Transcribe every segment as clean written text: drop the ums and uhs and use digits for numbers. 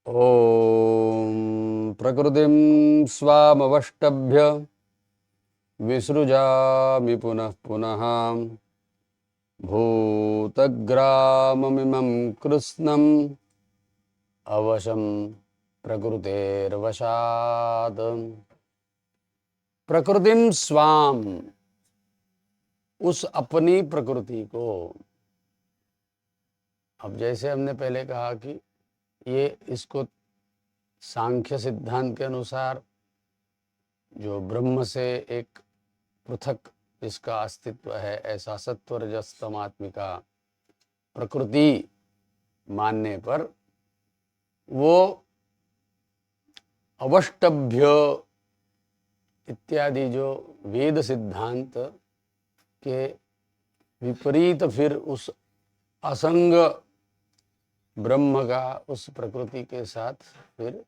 ॐ प्रकृतिं स्वामवष्टभ्य विसृजामि पुनः पुनः भूतग्राममिमं कृत्स्नम् अवशं प्रकृतेर्वशात्। प्रकृतिं स्वाम, उस अपनी प्रकृति को। अब जैसे हमने पहले कहा कि ये इसको सांख्य सिद्धांत के अनुसार जो ब्रह्म से एक पृथक इसका अस्तित्व है, ऐसा सत्व रजस तमात्मिका प्रकृति मानने पर वो अवष्टभ्य इत्यादि जो वेद सिद्धांत के विपरीत फिर उस असंग ब्रह्म का उस प्रकृति के साथ फिर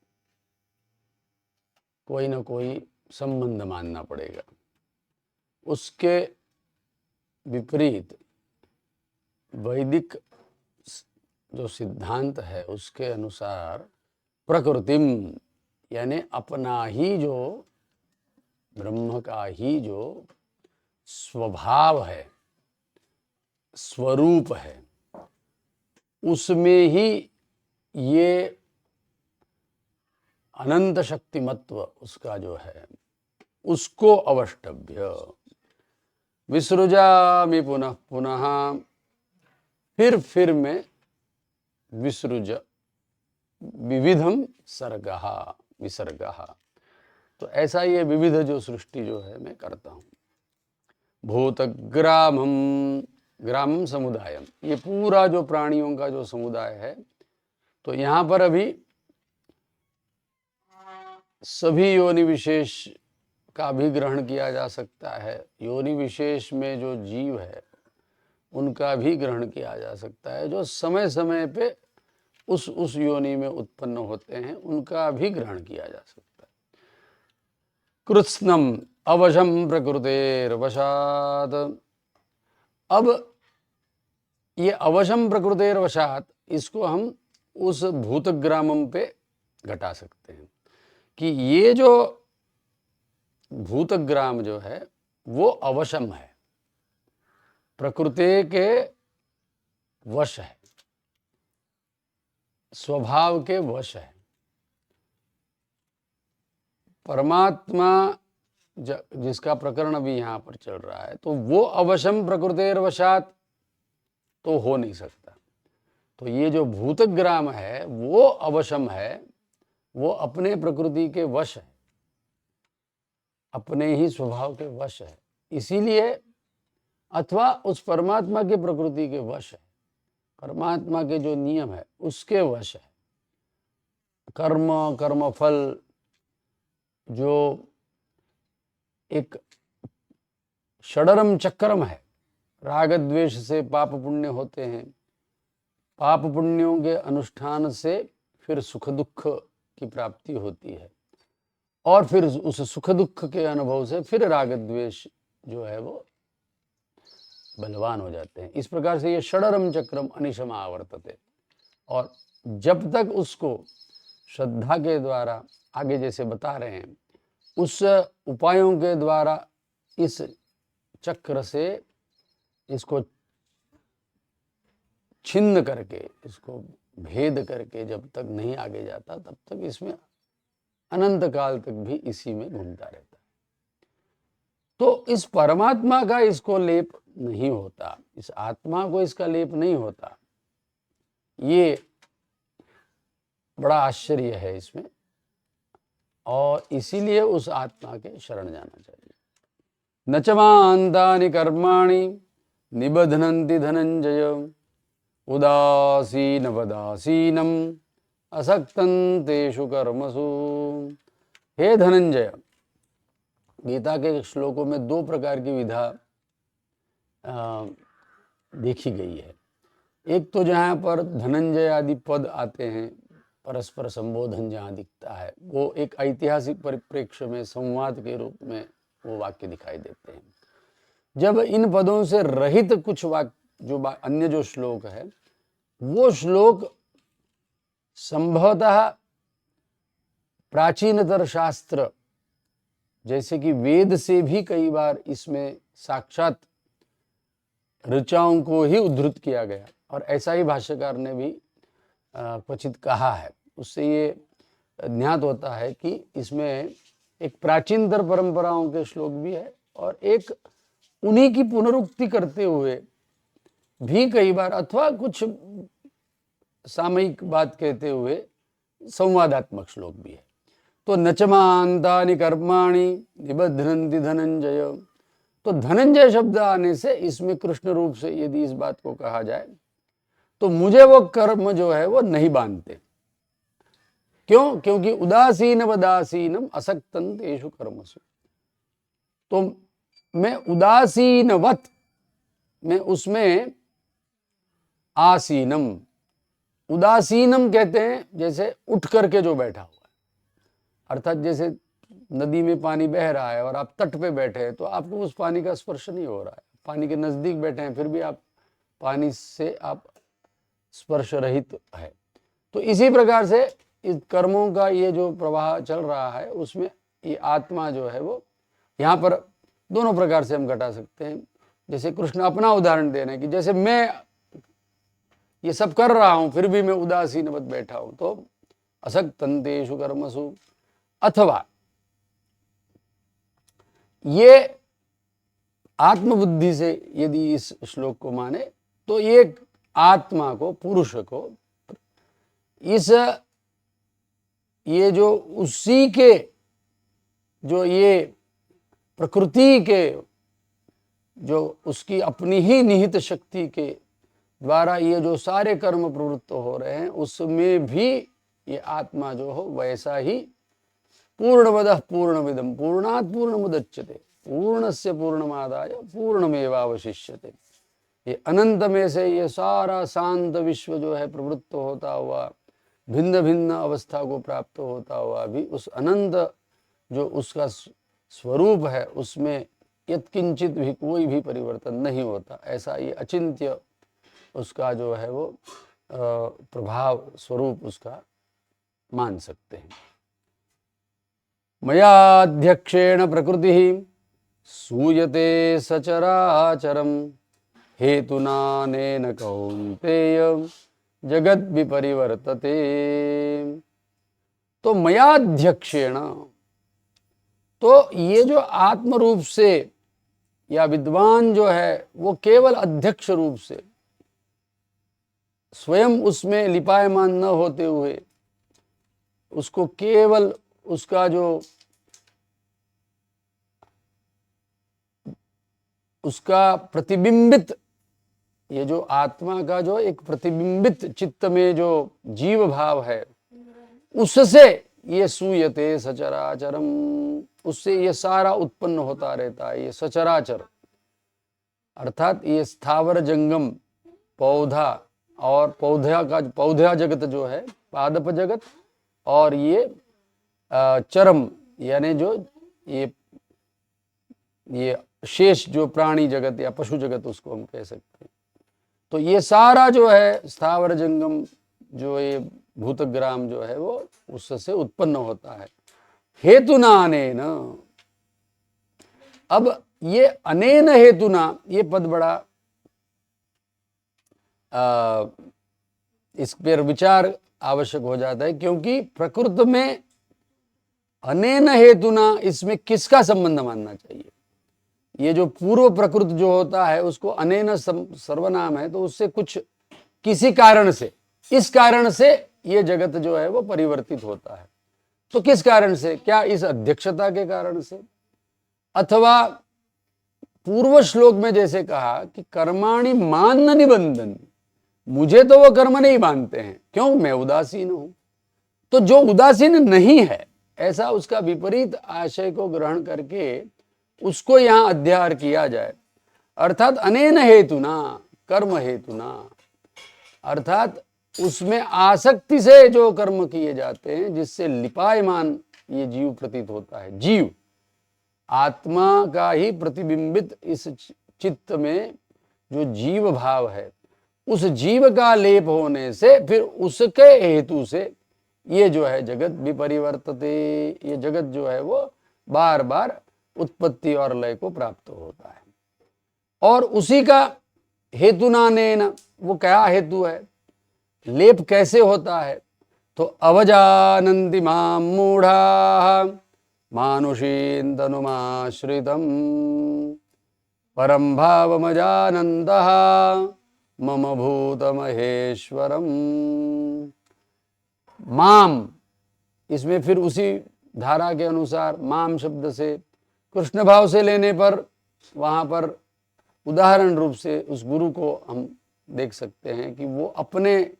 कोई ना कोई संबंध मानना पड़ेगा। उसके विपरीत वैदिक जो सिद्धांत है उसके अनुसार प्रकृतिम यानी अपना ही जो ब्रह्म का ही जो स्वभाव है, स्वरूप है, उसमें ही ये अनंत शक्तिमत्व उसका जो है उसको अवष्टभ्य विसृजामि पुनः पुनः, फिर में विसृज विविधम सर्गः विसर्गः। तो ऐसा ये विविध जो सृष्टि जो है मैं करता हूँ। भूतग्रामम, ग्रामम समुदायम, ये पूरा जो प्राणियों का जो समुदाय है, तो यहाँ पर अभी सभी योनि विशेष का भी ग्रहण किया जा सकता है। योनि विशेष में जो जीव है उनका भी ग्रहण किया जा सकता है। जो समय समय पे उस योनि में उत्पन्न होते हैं उनका भी ग्रहण किया जा सकता है। कृत्स्नम अवशम प्रकृतेर्वशात्। अब ये अवशम प्रकृतेर्वशात् इसको हम उस भूतग्रामम पे घटा सकते हैं कि ये जो भूतग्राम जो है वो अवशम है, प्रकृति के वश है, स्वभाव के वश है। परमात्मा जिसका प्रकरण अभी यहाँ पर चल रहा है, तो वो अवशम प्रकृतेर्वशात् तो हो नहीं सकता। तो ये जो भूतग्राम है वो अवशम है, वो अपने प्रकृति के वश है, अपने ही स्वभाव के वश है। इसीलिए अथवा उस परमात्मा के प्रकृति के वश है, परमात्मा के जो नियम है उसके वश है। कर्म कर्मफल जो एक षडरम चक्रम है, राग द्वेष से पाप पुण्य होते हैं, पाप पुण्यों के अनुष्ठान से फिर सुख दुख की प्राप्ति होती है, और फिर उस सुख दुख के अनुभव से फिर राग द्वेष जो है वो बलवान हो जाते हैं। इस प्रकार से ये षडरम चक्रम अनिशम आवर्तते। और जब तक उसको श्रद्धा के द्वारा आगे जैसे बता रहे हैं उस उपायों के द्वारा इस चक्र से इसको छिन्न करके, इसको भेद करके जब तक नहीं आगे जाता तब तक इसमें अनंत काल तक भी इसी में घूमता रहता है। तो इस परमात्मा का इसको लेप नहीं होता, इस आत्मा को इसका लेप नहीं होता। ये बड़ा आश्चर्य है इसमें, और इसीलिए उस आत्मा के शरण जाना चाहिए। न च मान्तानि कर्माणि निबध्नन्ति धनंजय उदासीनवदासीनम असक्तं तेषु कर्मसु। हे धनंजय, गीता के श्लोकों में दो प्रकार की विधा देखी गई है। एक तो जहाँ पर धनंजय आदि पद आते हैं, परस्पर संबोधन जहाँ दिखता है, वो एक ऐतिहासिक परिप्रेक्ष्य में संवाद के रूप में वो वाक्य दिखाई देते हैं। जब इन पदों से रहित कुछ वाक्य जो अन्य जो श्लोक है, वो श्लोक संभवतः प्राचीनतर शास्त्र जैसे कि वेद से भी कई बार इसमें साक्षात ऋचाओं को ही उद्धृत किया गया, और ऐसा ही भाष्यकार ने भी क्वचित कहा है। उससे ये ज्ञात होता है कि इसमें एक प्राचीनतर परंपराओं के श्लोक भी है और एक उन्हीं की पुनरुक्ति करते हुए भी कई बार, अथवा कुछ सामयिक बात कहते हुए संवादात्मक श्लोक भी है। तो नचमांतानि कर्माणि निबध्नन्ति धनंजय, तो धनंजय शब्द आने से इसमें कृष्ण रूप से यदि इस बात को कहा जाए तो मुझे वो कर्म जो है वो नहीं बांधते। क्यों? क्योंकि उदासीन वदासीनम असक्तं तेषु कर्मसु, तो मैं उदासीनवत, मैं उसमें आसीनम, उदासीनम कहते हैं जैसे उठ करके जो बैठा हुआ है, अर्थात जैसे नदी में पानी बह रहा है और आप तट पे बैठे हैं तो आपको उस पानी का स्पर्श नहीं हो रहा है, पानी के नजदीक बैठे हैं फिर भी आप पानी से आप स्पर्श रहित है। तो इसी प्रकार से इस कर्मों का ये जो प्रवाह चल रहा है उसमें ये आत्मा जो है वो यहाँ पर दोनों प्रकार से हम घटा सकते हैं। जैसे कृष्ण अपना उदाहरण दे रहे हैं कि जैसे मैं ये सब कर रहा हूं फिर भी मैं उदासीनवत बैठा हूं, तो असक्तं तेषु कर्मसु, अथवा ये आत्मबुद्धि से यदि इस श्लोक को माने तो ये आत्मा को, पुरुष को, इस ये जो उसी के जो ये प्रकृति के जो उसकी अपनी ही निहित शक्ति के द्वारा ये जो सारे कर्म प्रवृत्त हो रहे हैं उसमें भी ये आत्मा जो हो वैसा ही पूर्णमदः पूर्णमिदं पूर्णात् पूर्णमुदच्यते पूर्णस्य पूर्णमादाय पूर्णमेवावशिष्यते, ये अनंत में से ये सारा शांत विश्व जो है प्रवृत्त होता हुआ भिन्न भिन्न अवस्था को प्राप्त होता हुआ भी उस अनंत जो उसका स्वरूप है उसमें यत्किंचित भी कोई भी परिवर्तन नहीं होता, ऐसा ये अचिंत्य उसका जो है वो प्रभाव स्वरूप उसका मान सकते हैं। मयाध्यक्षेण प्रकृति सूयते सचराचरम हेतुनानेन कौन्तेय जगत विपरिवर्तते, तो मयाध्यक्षेण, तो ये जो आत्म रूप से या विद्वान जो है वो केवल अध्यक्ष रूप से स्वयं उसमें लिपायमान न होते हुए उसको केवल उसका जो उसका प्रतिबिंबित, ये जो आत्मा का जो एक प्रतिबिंबित चित्त में जो जीव भाव है उससे ये सूयते सचराचरम, उससे ये सारा उत्पन्न होता रहता है। ये सचराचर अर्थात ये स्थावर जंगम पौधा और पौधा जगत जो है पादप जगत, और ये चरम यानी जो ये शेष जो प्राणी जगत या पशु जगत उसको हम कह सकते हैं। तो ये सारा जो है स्थावर जंगम जो ये भूतग्राम जो है वो उससे उत्पन्न होता है। हेतुना अनेन, अब ये अनेन हेतुना ये पद बड़ा इस पर विचार आवश्यक हो जाता है, क्योंकि प्रकृति में अनेन हेतुना इसमें किसका संबंध मानना चाहिए? ये जो पूर्व प्रकृति जो होता है उसको अनेन सर्वनाम है, तो उससे कुछ किसी कारण से, इस कारण से ये जगत जो है वो परिवर्तित होता है। तो किस कारण से? क्या इस अध्यक्षता के कारण से, अथवा पूर्व श्लोक में जैसे कहा कि कर्माणि मान न निबंधन, मुझे तो वो कर्म नहीं बांधते हैं, क्यों? मैं उदासीन हूं। तो जो उदासीन नहीं है ऐसा उसका विपरीत आशय को ग्रहण करके उसको यहां अध्यार किया जाए, अर्थात अनेन हेतुना कर्म हेतुना, अर्थात उसमें आसक्ति से जो कर्म किए जाते हैं जिससे लिपायमान ये जीव प्रतीत होता है। जीव आत्मा का ही प्रतिबिंबित इस चित्त में जो जीव भाव है उस जीव का लेप होने से फिर उसके हेतु से ये जो है जगत विपरिवर्तते, ये जगत जो है वो बार बार उत्पत्ति और लय को प्राप्त होता है। और उसी का हेतुनानेन, वो क्या हेतु है, लेप कैसे होता है, तो अवजानन्ति मां मूढ़ाः मानुषीं तनुमाश्रितं परं भावमजानन्तः मम भूतमहेश्वरम्। माम, इसमें फिर उसी धारा के अनुसार माम शब्द से कृष्ण भाव से लेने पर वहाँ पर उदाहरण रूप से उस गुरु को हम देख सकते हैं कि वो अपने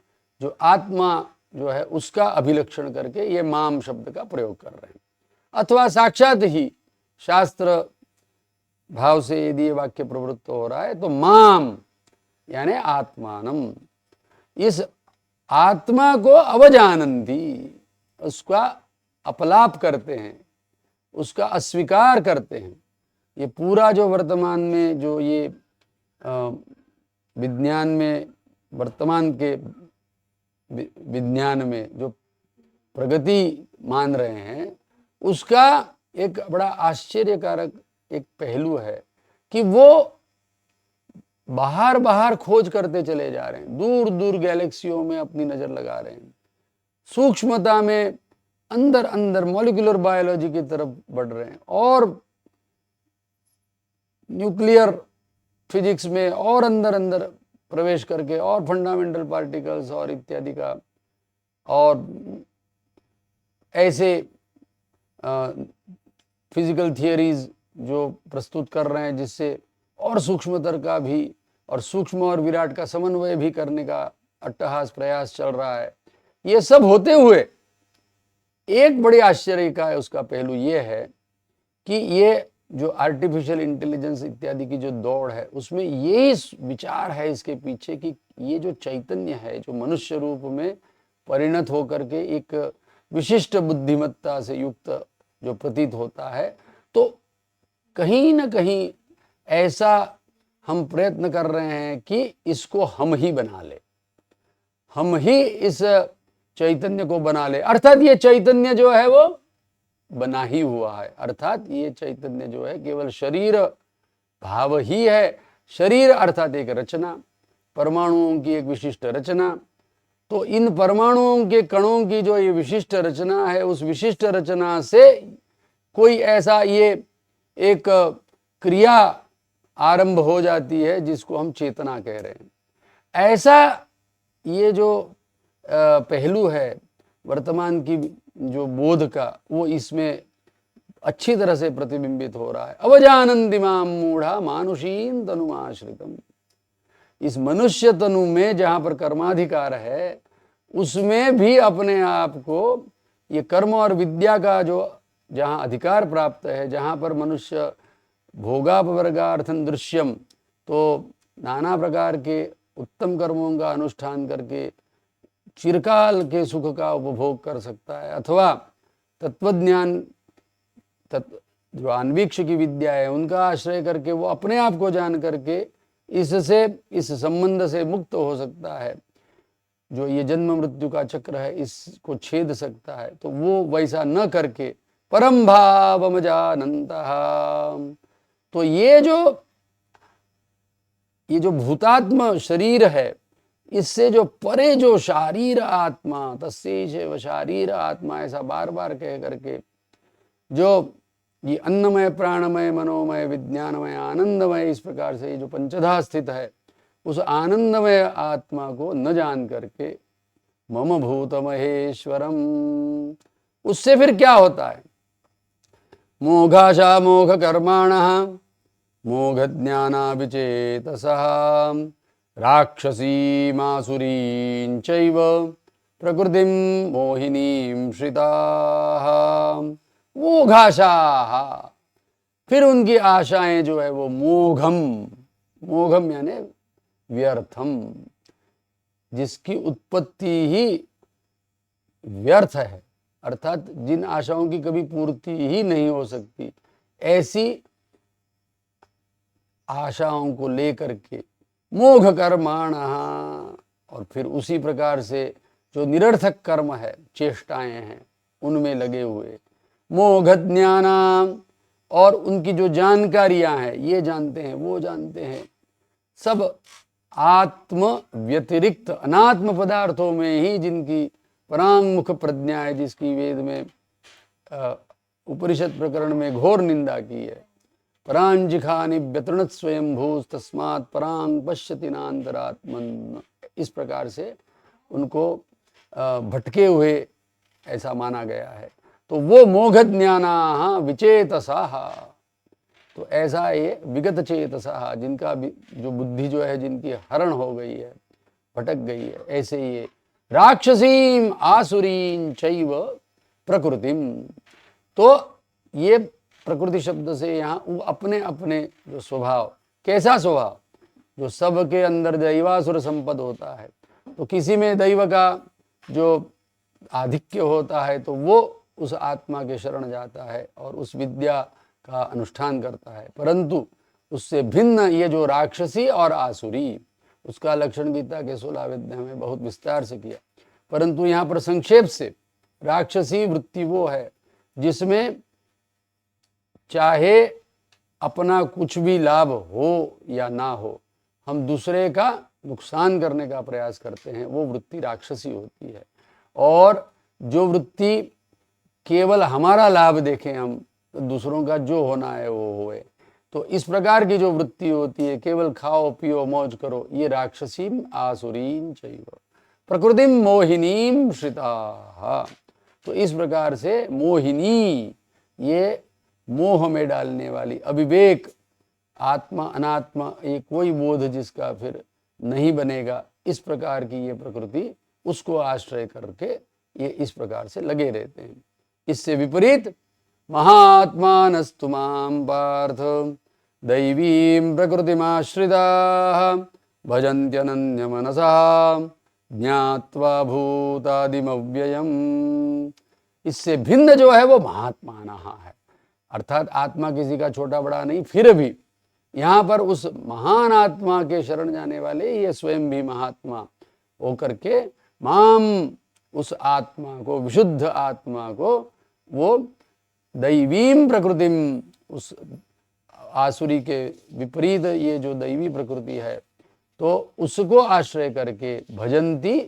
जो आत्मा जो है उसका अभिलक्षण करके ये माम शब्द का प्रयोग कर रहे हैं, अथवा साक्षात ही शास्त्र भाव से यदि ये वाक्य प्रवृत्त हो रहा है तो माम यानी आत्मानम, इस आत्मा को अवजानन्ति, उसका अपलाप करते हैं, उसका अस्वीकार करते हैं। ये पूरा जो वर्तमान में जो ये विज्ञान में, वर्तमान के विज्ञान में जो प्रगति मान रहे हैं, उसका एक बड़ा आश्चर्यकारक एक पहलू है कि वो बाहर बाहर खोज करते चले जा रहे हैं, दूर दूर गैलेक्सियों में अपनी नजर लगा रहे हैं, सूक्ष्मता में अंदर अंदर मॉलिक्यूलर बायोलॉजी की तरफ बढ़ रहे हैं, और न्यूक्लियर फिजिक्स में और अंदर अंदर प्रवेश करके और फंडामेंटल पार्टिकल्स और इत्यादि का, और ऐसे फिजिकल थियरीज जो प्रस्तुत कर रहे हैं जिससे और सूक्ष्मतर का भी और सूक्ष्म और विराट का समन्वय भी करने का अट्टहास प्रयास चल रहा है। ये सब होते हुए एक बड़ी आश्चर्य का है उसका पहलू ये है कि ये जो आर्टिफिशियल इंटेलिजेंस इत्यादि की जो दौड़ है उसमें यही विचार है इसके पीछे कि ये जो चैतन्य है जो मनुष्य रूप में परिणत होकर के एक विशिष्ट बुद्धिमत्ता से युक्त जो प्रतीत होता है, तो कहीं ना कहीं ऐसा हम प्रयत्न कर रहे हैं कि इसको हम ही बना ले, हम ही इस चैतन्य को बना ले, अर्थात ये चैतन्य जो है वो बना ही हुआ है, अर्थात ये चैतन्य जो है केवल शरीर भाव ही है। शरीर अर्थात एक रचना, परमाणुओं की एक विशिष्ट रचना, तो इन परमाणुओं के कणों की जो ये विशिष्ट रचना है, उस विशिष्ट रचना से कोई ऐसा ये एक क्रिया आरंभ हो जाती है जिसको हम चेतना कह रहे हैं। ऐसा ये जो पहलू है वर्तमान की जो बोध का, वो इसमें अच्छी तरह से प्रतिबिंबित हो रहा है। अवजानन्ति मां मूढ़ा मानुषीं तनुमाश्रितम्, इस मनुष्य तनु में जहां पर कर्माधिकार है उसमें भी अपने आप को ये कर्म और विद्या का जो जहां अधिकार प्राप्त है, जहां पर मनुष्य भोगापवर्गार्थं दृश्यम, तो नाना प्रकार के उत्तम कर्मों का अनुष्ठान करके चिरकाल के सुख का उपभोग कर सकता है, अथवा तत्वज्ञान जो अन्वीक्ष की विद्या है उनका आश्रय करके वो अपने आप को जान करके इससे, इस संबंध से मुक्त हो सकता है, जो ये जन्म मृत्यु का चक्र है इसको छेद सकता है। तो वो वैसा न करके परम भावमजानन्तः, तो ये जो भूतात्म शरीर है इससे जो परे जो शारीर आत्मा, तस्यैव शारीर आत्मा, ऐसा बार बार कह करके जो ये अन्नमय प्राणमय मनोमय विज्ञानमय आनंदमय, इस प्रकार से ये जो पंचधा स्थित है उस आनंदमय आत्मा को न जान करके मम भूत महेश्वरम, उससे फिर क्या होता है, मोघाशा मोघ कर्माणः मोघ ज्ञानाभिचेतसः राक्षसीमासुरीं चैव प्रकृतिं मोहिनीं श्रिताः मोघाशाः, फिर उनकी आशाएं जो है वो मोघम, मोघम यानी व्यर्थम, जिसकी उत्पत्ति ही व्यर्थ है, अर्थात जिन आशाओं की कभी पूर्ति ही नहीं हो सकती, ऐसी आशाओं को लेकर के मोघ कर्माणः, और फिर उसी प्रकार से जो निरर्थक कर्म है, चेष्टाएं हैं, उनमें लगे हुए। मोघ ज्ञानाम, और उनकी जो जानकारियां हैं, ये जानते हैं, वो जानते हैं, सब आत्म व्यतिरिक्त अनात्म पदार्थों में ही जिनकी परांगमुख प्रज्ञा है, जिसकी वेद में उपनिषद प्रकरण में घोर निंदा की है। परांजिखानि व्यतृणत स्वयं भूस तस्मात् परांग पश्यति नान्तरात्मन, इस प्रकार से उनको भटके हुए ऐसा माना गया है। तो वो मोघ ज्ञाना विचेतसाः, तो ऐसा ये विगत चेतसाः, जिनका जो बुद्धि जो है, जिनकी हरण हो गई है, भटक गई है, ऐसे ये राक्षसीम आसुरीं चैव प्रकृतिम। तो ये प्रकृति शब्द से यहाँ अपने अपने जो स्वभाव, कैसा स्वभाव, जो सबके अंदर दैवासुर संपद होता है, तो किसी में दैव का जो आधिक्य होता है तो वो उस आत्मा के शरण जाता है और उस विद्या का अनुष्ठान करता है। परंतु उससे भिन्न ये जो राक्षसी और आसुरी, उसका लक्षण गीता के 16 अध्याय में बहुत विस्तार से किया, परंतु यहाँ पर संक्षेप से राक्षसी वृत्ति वो है जिसमें चाहे अपना कुछ भी लाभ हो या ना हो, हम दूसरे का नुकसान करने का प्रयास करते हैं, वो वृत्ति राक्षसी होती है। और जो वृत्ति केवल हमारा लाभ देखें हम, तो दूसरों का जो होना है वो होए, तो इस प्रकार की जो वृत्ति होती है, केवल खाओ पियो मौज करो, ये राक्षसीम आसुरीं चैव प्रकृतिम मोहिनीम श्रिताः। तो इस प्रकार से मोहिनी, ये मोह में डालने वाली, अविवेक, आत्मा अनात्मा, ये कोई बोध जिसका फिर नहीं बनेगा, इस प्रकार की ये प्रकृति, उसको आश्रय करके ये इस प्रकार से लगे रहते हैं। इससे विपरीत महात्मानस्तु मां पार्थ दैवीं प्रकृतिमाश्रिताः भजन्त्यनन्यमनसा ज्ञात्वा भूतादिमव्ययम्। इससे भिन्न जो है वो महात्मानः है, अर्थात आत्मा किसी का छोटा बड़ा नहीं, फिर भी यहाँ पर उस महान आत्मा के शरण जाने वाले ये स्वयं भी महात्मा होकर के माम, उस आत्मा को, विशुद्ध आत्मा को, वो दैवीं प्रकृतिम, उस आसुरी के विपरीत ये जो दैवी प्रकृति है, तो उसको आश्रय करके भजन्ति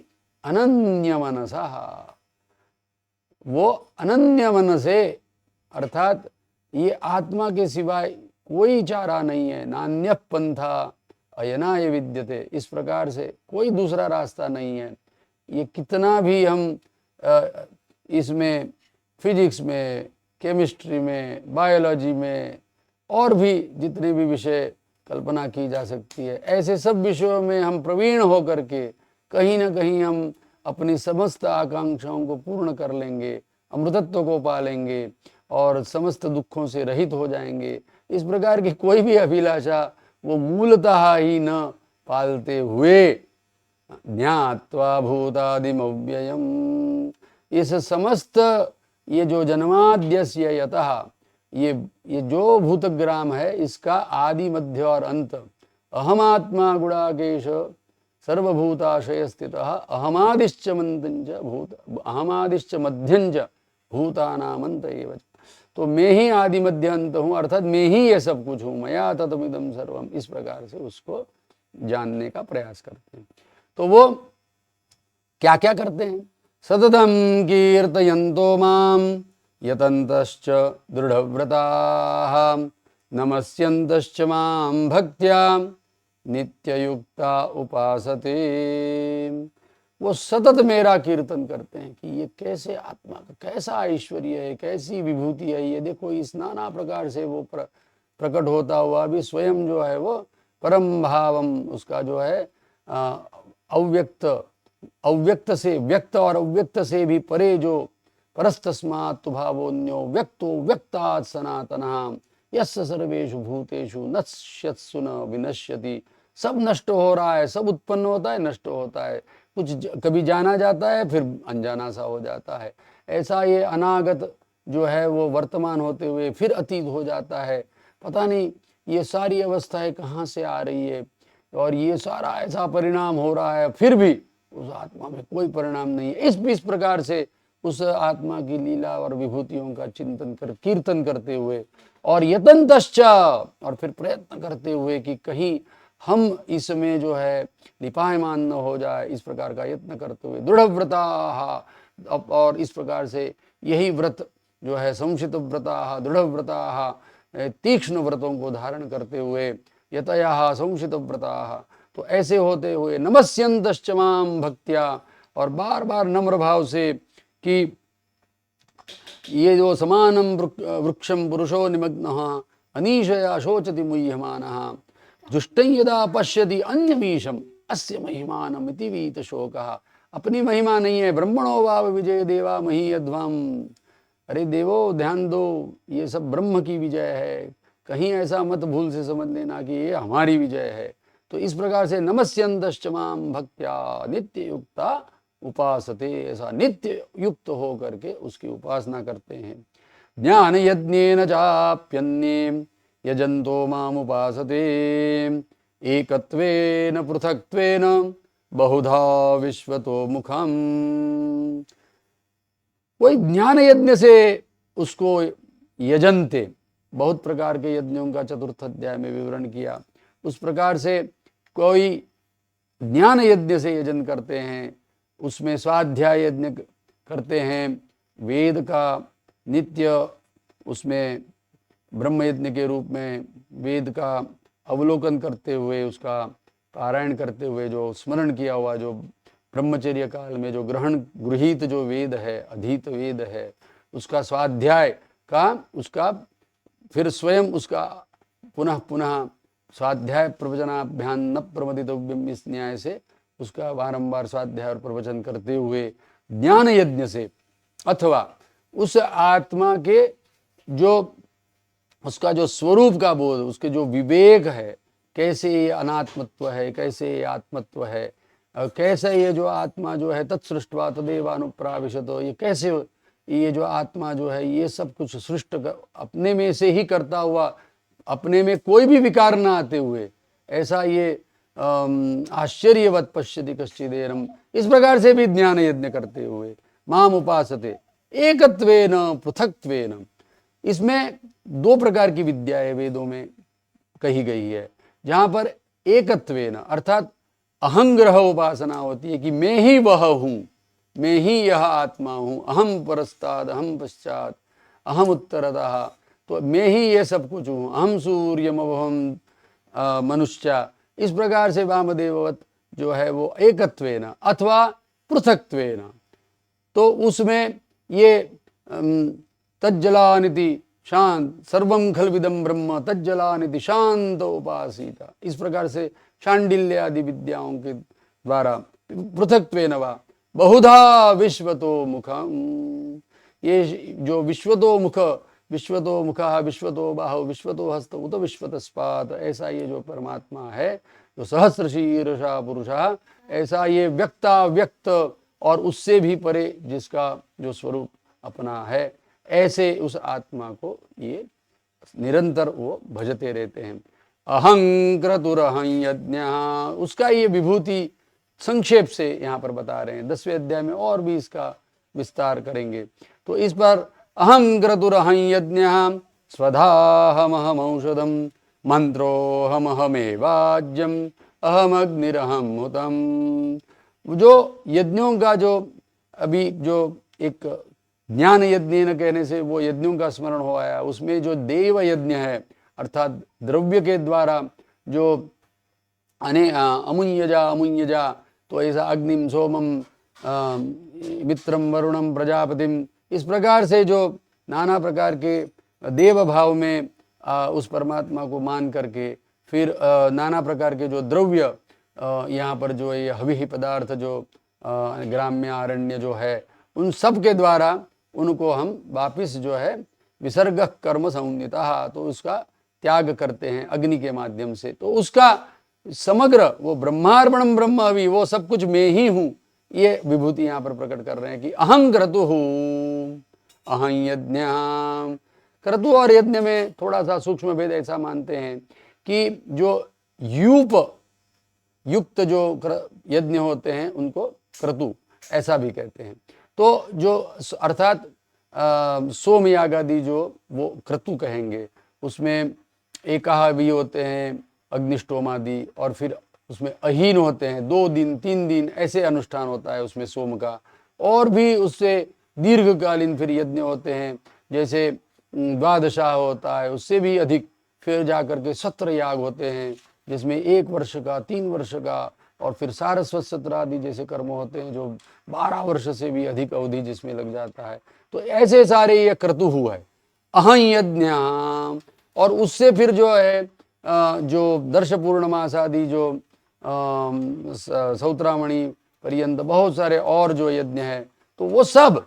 अनन्य मनसा, वो अनन्य मन से, अर्थात ये आत्मा के सिवाय कोई चारा नहीं है, नान्य पंथा अयनाय विद्यते, इस प्रकार से कोई दूसरा रास्ता नहीं है। ये कितना भी हम इसमें फिजिक्स में, केमिस्ट्री में, बायोलॉजी में और भी जितने भी विषय कल्पना की जा सकती है, ऐसे सब विषयों में हम प्रवीण होकर के कहीं ना कहीं हम अपनी समस्त आकांक्षाओं को पूर्ण कर लेंगे, अमृतत्व को पा लेंगे और समस्त दुखों से रहित हो जाएंगे। इस प्रकार की कोई भी अभिलाषा वो मूलतः ही न पालते हुए ज्ञात्वा भूतादिमव्ययम्, इस समस्त ये जो जन्माद्यस्य यतः, ये जो भूतग्राम है, इसका आदि मध्य और अंत, अहमात्मा गुणाकेश सर्वभूताशय स्थितः अहमादिश्च मध्यंच भूतानामंत एव। तो मैं ही आदि मध्य अंत हूँ, अर्थात मैं ही ये सब कुछ हूँ, मया ततमिदं सर्वम, इस प्रकार से उसको जानने का प्रयास करते हैं। तो वो क्या क्या करते हैं, सततम कीर्तयन्तो माम यतन्तश्च दृढ़व्रताः नमस्यन्तश्च मां भक्त्या नित्ययुक्ता उपासते। वो सतत मेरा कीर्तन करते हैं कि ये कैसे आत्मा का कैसा ऐश्वर्य है, कैसी विभूति है, ये देखो, इस नाना प्रकार से वो प्रकट होता हुआ भी स्वयं जो है वो परम भावम, उसका जो है अव्यक्त से व्यक्त और अव्यक्त से भी परे जो परस्तस्मात् भावोन्यो व्यक्तो व्यक्तात् सनातनः यस्य सर्वेषु भूतेषु नश्यत्सु न विनश्यति। सब नष्ट हो रहा है, सब उत्पन्न होता है, नष्ट होता है, कुछ कभी जाना जाता है फिर अनजाना सा हो जाता है। ऐसा ये अनागत जो है वो वर्तमान होते हुए फिर अतीत हो जाता है। पता नहीं ये सारी अवस्थाएं कहाँ से आ रही है और ये सारा ऐसा परिणाम हो रहा है, फिर भी उस आत्मा में कोई परिणाम नहीं है। इस प्रकार से उस आत्मा की लीला और विभूतियों का चिंतन कर कीर्तन करते हुए और यतन्तश्चा, और फिर प्रयत्न करते हुए कि कहीं हम इसमें जो है लिपायमान न हो जाए, इस प्रकार का यत्न करते हुए दृढ़ व्रता, और इस प्रकार से यही व्रत जो है संशित व्रता दृढ़ व्रता, तीक्ष्ण व्रतों को धारण करते हुए यतया संशित व्रता, तो ऐसे होते हुए नमस्यन्तश्च मां भक्त्या, और बार बार नम्र भाव से कि ये जो समानम वृक्षम पुरुषो निमग्नः अनीशया शोचति मुह्यमानः जुष्टं यदा पश्यति अन्यमीशम अस्य महिमानम इति वीत शोकः। अपनी महिमा नहीं है, ब्रह्मणो वाव विजय देवा मही यध्वाम। अरे देवो ध्यान दो, ये सब ब्रह्म की विजय है, कहीं ऐसा मत भूल से समझ लेना कि ये हमारी विजय है। तो इस प्रकार से नमस्यन्तश्च मां भक्त्या नित्य युक्ता उपासते, ऐसा नित्य युक्त हो करके उसकी उपासना करते हैं। ज्ञान यज्ञेन चाप्यन्ये यजन्तो माम उपासते एकत्वेन पृथक्त्वेन बहुधा विश्वतो मुखम। कोई ज्ञान यज्ञ से उसको यजन्ते, बहुत प्रकार के यज्ञों का चतुर्थ अध्याय में विवरण किया, उस प्रकार से कोई ज्ञान यज्ञ से यजन करते हैं, उसमें स्वाध्याय यज्ञ करते हैं, वेद का नित्य उसमें ब्रह्म यज्ञ के रूप में वेद का अवलोकन करते हुए, उसका पारायण करते हुए जो स्मरण किया हुआ, जो ब्रह्मचर्य काल में जो गृहीत जो वेद है, अधीत वेद है, उसका स्वाध्याय का, उसका फिर स्वयं उसका पुनः पुनः स्वाध्याय प्रवचनाभ्यान न प्रमदितव्यम, इस न्याय से उसका बारंबार स्वाध्याय और प्रवचन करते हुए ज्ञान यज्ञ से, अथवा उस आत्मा के जो उसका जो स्वरूप का बोध, उसके जो विवेक है, कैसे ये अनात्मत्व है, कैसे ये आत्मत्व है, कैसे ये जो आत्मा जो है तत्सृष्टवा तदेवानुप्राविशतो, ये कैसे ये जो आत्मा जो है ये सब कुछ सृष्ट अपने में से ही करता हुआ, अपने में कोई भी विकार ना आते हुए, ऐसा ये आश्चर्यवत पश्यति कश्चिदेरम, इस प्रकार से भी ज्ञान यज्ञ करते हुए माम उपासते एकत्वेन पृथक्त्वेन। इसमें दो प्रकार की विद्याएं वेदों में कही गई है, जहाँ पर एकत्वेन अर्थात अहंग्रह उपासना होती है कि मैं ही वह हूँ, मैं ही यह आत्मा हूँ, अहम परस्ताद अहम पश्चात अहम उत्तरतः, तो मैं ही ये सब कुछ हूँ, अहम सूर्यमभवम मनुष्य, इस प्रकार से वामदेववत जो है वो एकत्वेन अथवा पृथक्त्वेन। तो उसमें ये तज्जलानिति शांत सर्वं खल्विदं ब्रह्म तज्जलानिति शांत उपासीता, इस प्रकार से शांडिल्य आदि विद्याओं के द्वारा पृथक्त्वेन वा बहुधा विश्वतो मुखम, ये जो विश्वतो मुख, विश्वतो मुखः विश्वतो बाहु विश्वतो हस्त उत विश्वतस्पात, ऐसा ये जो परमात्मा है, जो सहस्र शीर्षा पुरुषः, ऐसा ये व्यक्ता व्यक्त और उससे भी परे जिसका जो स्वरूप अपना है, ऐसे उस आत्मा को ये निरंतर वो भजते रहते हैं। अहंक्रतुरहं यज्ञः, उसका ये विभूति संक्षेप से यहाँ पर बता रहे हैं, 10वें अध्याय में और भी इसका विस्तार करेंगे। तो इस पर अहंक्रतुरहं यज्ञः स्वधाहमहमौषधं मंत्रोहमहमेवाज्यम अहमग्निरहं हुतम। जो यज्ञों का जो अभी जो एक ज्ञान यज्ञ न कहने से वो यज्ञों का स्मरण हो आया, उसमें जो देव यज्ञ है अर्थात द्रव्य के द्वारा जो अमुञ्यजा, तो ऐसा अग्निम सोमम मित्रम वरुणम प्रजापतिम, इस प्रकार से जो नाना प्रकार के देव भाव में उस परमात्मा को मान करके फिर नाना प्रकार के जो द्रव्य यहाँ पर जो ये हविहि पदार्थ जो ग्राम्य आरण्य जो है, उन सब के द्वारा उनको हम वापिस जो है विसर्ग कर्म संहिता, तो उसका त्याग करते हैं अग्नि के माध्यम से। तो उसका समग्र वो ब्रह्मार्पणम ब्रह्मवि, वो सब कुछ मैं ही हूँ, ये विभूति यहाँ पर प्रकट कर रहे हैं कि अहं क्रतुः अहं यज्ञ। क्रतु और यज्ञ में थोड़ा सा सूक्ष्म भेद ऐसा मानते हैं कि जो यूप युक्त जो यज्ञ होते हैं उनको क्रतु ऐसा भी कहते हैं। तो जो अर्थात सोमयाग आदि जो वो क्रतु कहेंगे, उसमें एकाह भी होते हैं अग्निष्टोम आदि, और फिर उसमें अहीन होते हैं, 2 दिन 3 दिन ऐसे अनुष्ठान होता है उसमें सोम का। और भी उससे दीर्घकालीन फिर यज्ञ होते हैं, जैसे द्वादशाह होता है, उससे भी अधिक फिर जाकर के सत्र याग होते हैं, जिसमें 1 वर्ष का, 3 वर्ष का, और फिर सारस्वत सत्र आदि जैसे कर्म होते हैं जो 12 वर्ष से भी अधिक अवधि जिसमें लग जाता है। तो ऐसे सारे ये क्रतु हुआ है अहं यज्ञ। और उससे फिर जो है जो दर्श पूर्णमास आदि जो सौत्रामणि पर्यंत बहुत सारे और जो यज्ञ है, तो वो सब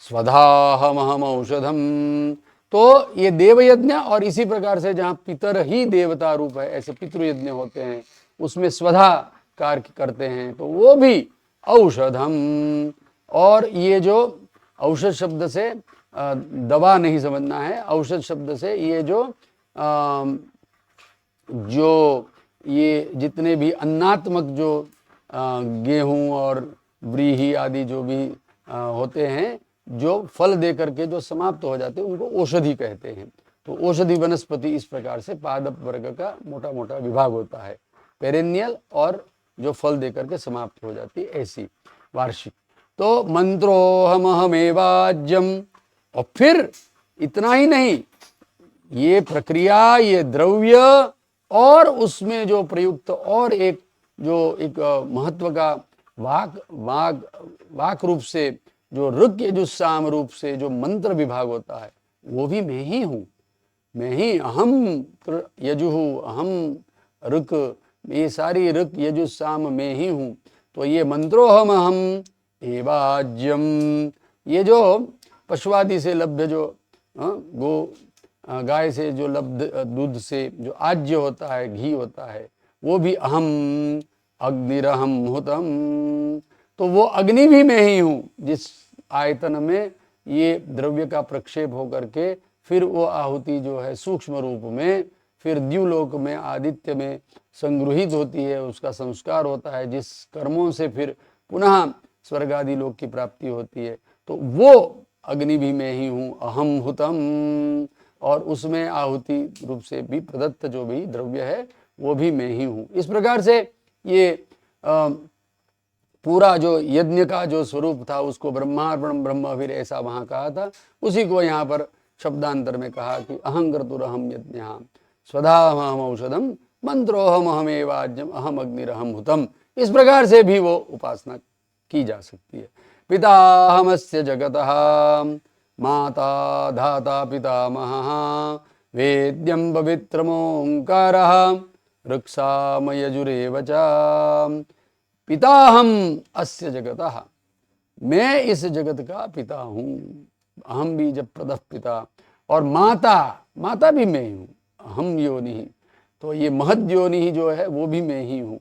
स्वधाहमहम औषधम। तो ये देव यज्ञ, और इसी प्रकार से जहाँ पितर ही देवता रूप है ऐसे पितृयज्ञ होते हैं, उसमें स्वधा कार्य करते हैं, तो वो भी औषधम। और ये जो औषध शब्द से दवा नहीं समझना है, औषध शब्द से ये जो ये जितने भी अन्नात्मक जो गेहूं और व्रीहि आदि जो भी होते हैं, जो फल दे करके जो समाप्त हो जाते हैं, उनको औषधि कहते हैं। तो औषधि वनस्पति इस प्रकार से पादप वर्ग का मोटा मोटा विभाग होता है, पेरेनियल और जो फल दे करके समाप्त हो जाती है ऐसी वार्षिक। तो मंत्रोहमहमेवाज्यम। और फिर इतना ही नहीं, ये प्रक्रिया, ये द्रव्य, और उसमें जो प्रयुक्त और एक महत्व का वाक रूप से जो ऋक यजुस्साम रूप से जो मंत्र विभाग होता है, वो भी मैं ही हूँ। मैं ही अहम यजुः अहम ऋक, ये सारी ऋक यजुस्साम मैं ही हूँ। तो ये मंत्रोहम अहम एवाज्यम, ये जो पशुआदि से लभ्य जो गाय से जो लब्ध दूध से जो आज्य होता है, घी होता है, वो भी अहम अग्निरहम हुतम। तो वो अग्नि भी मैं ही हूँ, जिस आयतन में ये द्रव्य का प्रक्षेप होकर के फिर वो आहुति जो है सूक्ष्म रूप में फिर द्युलोक में आदित्य में संगृहित होती है, उसका संस्कार होता है, जिस कर्मों से फिर पुनः स्वर्ग आदि लोक की प्राप्ति होती है। तो वो अग्नि भी मैं ही हूँ, अहम हुतम। और उसमें आहुति रूप से भी प्रदत्त जो भी द्रव्य है वो भी मैं ही हूँ। इस प्रकार से ये पूरा जो यज्ञ का जो स्वरूप था उसको ब्रह्मार्पणम ब्रह्म फिर ऐसा वहाँ कहा था, उसी को यहाँ पर शब्दांतर में कहा कि अहंकृतुरहम यज्ञ स्वधाहम औषधम मंत्रोहम अहमेवाज्यम अहम अग्निरहम हुतम। इस प्रकार से भी वो उपासना की जा सकती है। पिताहमस्य जगतः माता धाता पितामहः वेद्यं पवित्रमोंकारः ऋक्साम यजुरेव च। पिताहम अस्य जगतः, मैं इस जगत का पिता हूँ, अहम बीज प्रदः पिता। और माता, माता भी मैं ही हूँ, अहम योनि, तो ये महद योनि जो है वो भी मैं ही हूँ।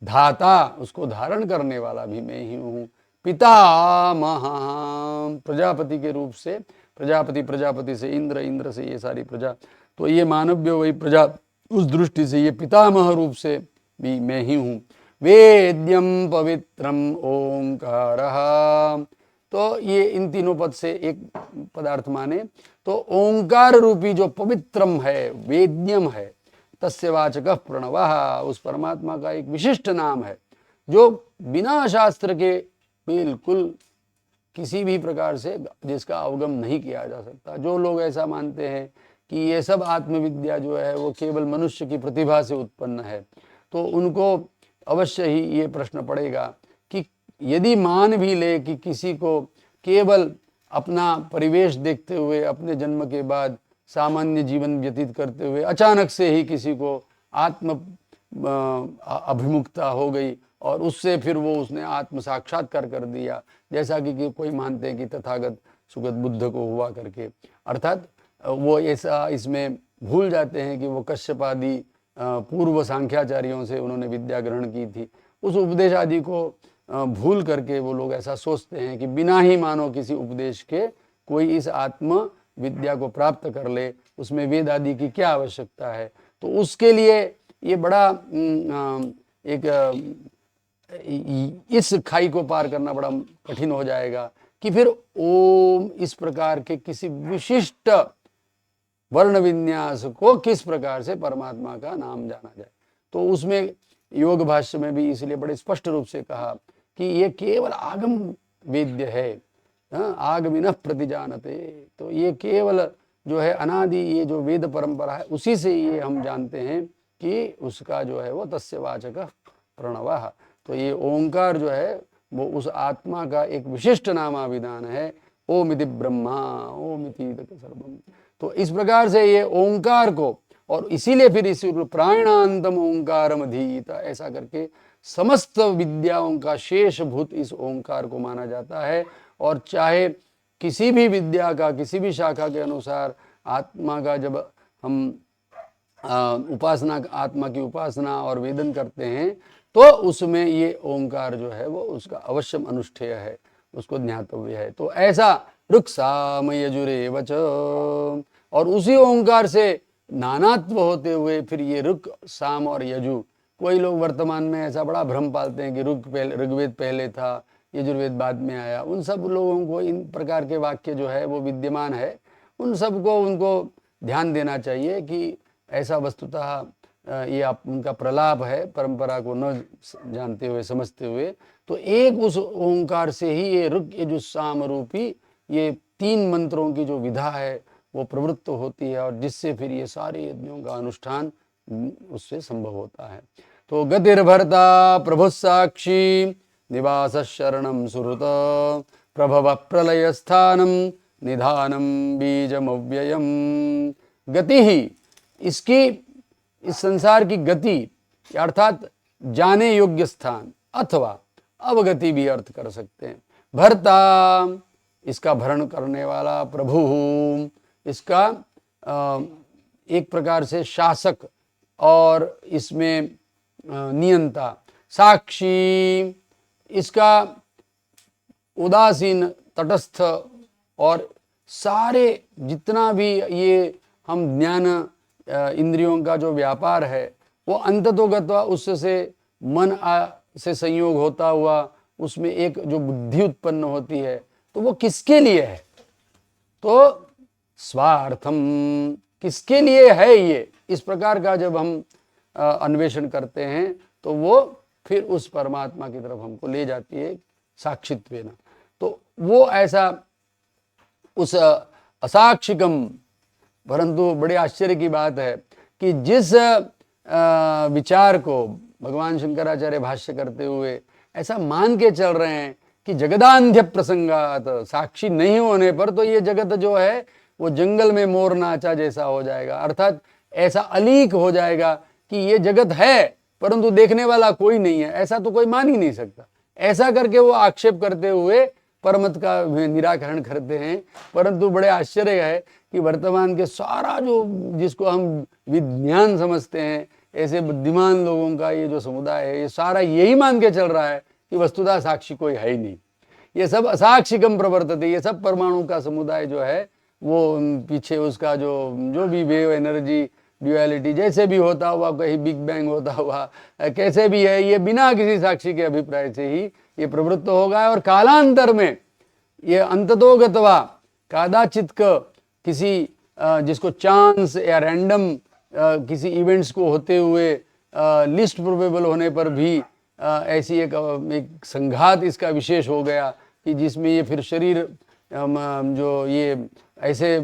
धाता, उसको धारण करने वाला भी मैं ही हूँ। पितामह, प्रजापति के रूप से प्रजापति, प्रजापति से इंद्र, इंद्र से ये सारी प्रजा, तो ये मानव्य वही प्रजा, उस दृष्टि से ये पितामह रूप से भी मैं ही हूँ। वेद्यम पवित्रम ओंकारः, तो ये इन तीनों पद से एक पदार्थ माने तो ओंकार रूपी जो पवित्रम है, वेद्यम है, तस्य वाचकः प्रणवः, उस परमात्मा का एक विशिष्ट नाम है जो बिना शास्त्र के बिल्कुल किसी भी प्रकार से जिसका अवगम नहीं किया जा सकता। जो लोग ऐसा मानते हैं कि ये सब आत्मविद्या जो है वो केवल मनुष्य की प्रतिभा से उत्पन्न है, तो उनको अवश्य ही ये प्रश्न पड़ेगा कि यदि मान भी ले कि किसी को केवल अपना परिवेश देखते हुए अपने जन्म के बाद सामान्य जीवन व्यतीत करते हुए अचानक से ही किसी को आत्म अभिमुखता हो गई और उससे फिर वो उसने आत्म साक्षात्कार कर दिया, जैसा कि कोई मानते हैं कि तथागत सुगत बुद्ध को हुआ करके, अर्थात वो ऐसा इसमें भूल जाते हैं कि वो कश्यप आदि पूर्व सांख्याचार्यों से उन्होंने विद्या ग्रहण की थी। उस उपदेश आदि को भूल करके वो लोग ऐसा सोचते हैं कि बिना ही मानो किसी उपदेश के कोई इस आत्म विद्या को प्राप्त कर ले, उसमें वेद आदि की क्या आवश्यकता है। तो उसके लिए ये बड़ा एक इस खाई को पार करना बड़ा कठिन हो जाएगा कि फिर ओम इस प्रकार के किसी विशिष्ट वर्ण विन्यास को किस प्रकार से परमात्मा का नाम जाना जाए। तो उसमें योग भाष्य में भी इसलिए बड़े स्पष्ट रूप से कहा कि ये केवल आगम वेद्य है, आगमिनः प्रतिजानते। तो ये केवल जो है अनादि ये जो वेद परंपरा है उसी से ये हम जानते हैं कि उसका जो है वो तस्य वाचक प्रणवः। तो ये ओंकार जो है वो उस आत्मा का एक विशिष्ट नामाभिधान है। ओमिति ब्रह्मा ओमिति सर्वम। तो इस प्रकार से ये ओंकार को, और इसीलिए फिर इस प्राणांतम ओंकारम अधीत ऐसा करके समस्त विद्याओं का शेषभूत इस ओंकार को माना जाता है। और चाहे किसी भी विद्या का किसी भी शाखा के अनुसार आत्मा का जब हम उपासना, आत्मा की उपासना और वेदन करते हैं तो उसमें ये ओंकार जो है वो उसका अवश्यम अनुष्ठेय है, उसको ज्ञातव्य है। तो ऐसा ऋक् साम यजुरेव च, और उसी ओंकार से नानात्व होते हुए फिर ये ऋक् साम और यजु। कोई लोग वर्तमान में ऐसा बड़ा भ्रम पालते हैं कि ऋग्वेद पहले था यजुर्वेद बाद में आया। उन सब लोगों को इन प्रकार के वाक्य जो है वो विद्यमान है, उन सबको उनको ध्यान देना चाहिए कि ऐसा वस्तुतः ये आप उनका प्रलाप है, परंपरा को न जानते हुए समझते हुए। तो एक उस ओंकार से ही ये ऋक् यजु साम रूपी ये 3 मंत्रों की जो विधा है वो प्रवृत्त होती है, और जिससे फिर ये सारे यज्ञों का अनुष्ठान उससे संभव होता है। तो गतिर्भर्ता प्रभु साक्षी निवास शरणम सुहृत प्रभव प्रलय स्थानम निधानम बीजमव्ययम। गति ही इसकी, इस संसार की गति अर्थात जाने योग्य स्थान, अथवा अवगति भी अर्थ कर सकते हैं। भर्ता इसका भरण करने वाला, प्रभु इसका एक प्रकार से शासक और इसमें नियंता, साक्षी इसका उदासीन तटस्थ, और सारे जितना भी ये हम ज्ञान इंद्रियों का जो व्यापार है वो अंततोगत्वा उससे मन से संयोग होता हुआ उसमें एक जो बुद्धि उत्पन्न होती है, तो वो किसके लिए है? तो स्वार्थम, किसके लिए है ये? इस प्रकार का जब हम अन्वेषण करते हैं तो वो फिर उस परमात्मा की तरफ हमको ले जाती है साक्षित्वेन। तो वो ऐसा उस असाक्षिकम, परंतु बड़े आश्चर्य की बात है कि जिस विचार को भगवान शंकराचार्य भाष्य करते हुए ऐसा मान के चल रहे हैं कि जगदांध्य प्रसंगात, साक्षी नहीं होने पर तो ये जगत जो है वो जंगल में मोर नाचा जैसा हो जाएगा, अर्थात ऐसा अलीक हो जाएगा कि ये जगत है परंतु देखने वाला कोई नहीं है, ऐसा तो कोई मान ही नहीं सकता। ऐसा करके वो आक्षेप करते हुए परमत का निराकरण करते हैं। परंतु बड़े आश्चर्य है कि वर्तमान के सारा जो जिसको हम विज्ञान समझते हैं, ऐसे बुद्धिमान लोगों का ये जो समुदाय है, ये सारा यही मान के चल रहा है कि वस्तुतः साक्षी कोई है ही नहीं, ये सब असाक्षिकम प्रवर्तते। ये सब परमाणु का समुदाय जो है वो पीछे उसका जो भी वेव एनर्जी ड्यूअलिटी जैसे भी होता हुआ, कहीं बिग बैंग होता हुआ कैसे भी है, ये बिना किसी साक्षी के अभिप्राय से ही ये प्रवृत्त होगा। और कालांतर में ये अंततोगत्वा कदाचित किसी जिसको चांस या रैंडम किसी इवेंट्स को होते हुए लिस्ट प्रोबेबल होने पर भी ऐसी एक संघात इसका विशेष हो गया कि जिसमें ये फिर शरीर जो ये ऐसे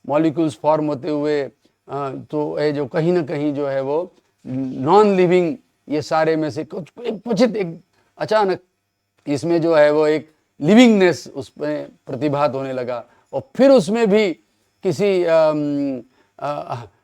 मॉलिक्यूल्स फॉर्म होते हुए तो ये जो कहीं ना कहीं जो है वो नॉन लिविंग, ये सारे में से कुछ क्वचित एक अचानक इसमें जो है वो एक लिविंगनेस उसमें प्रतिभात होने लगा। और फिर उसमें भी किसी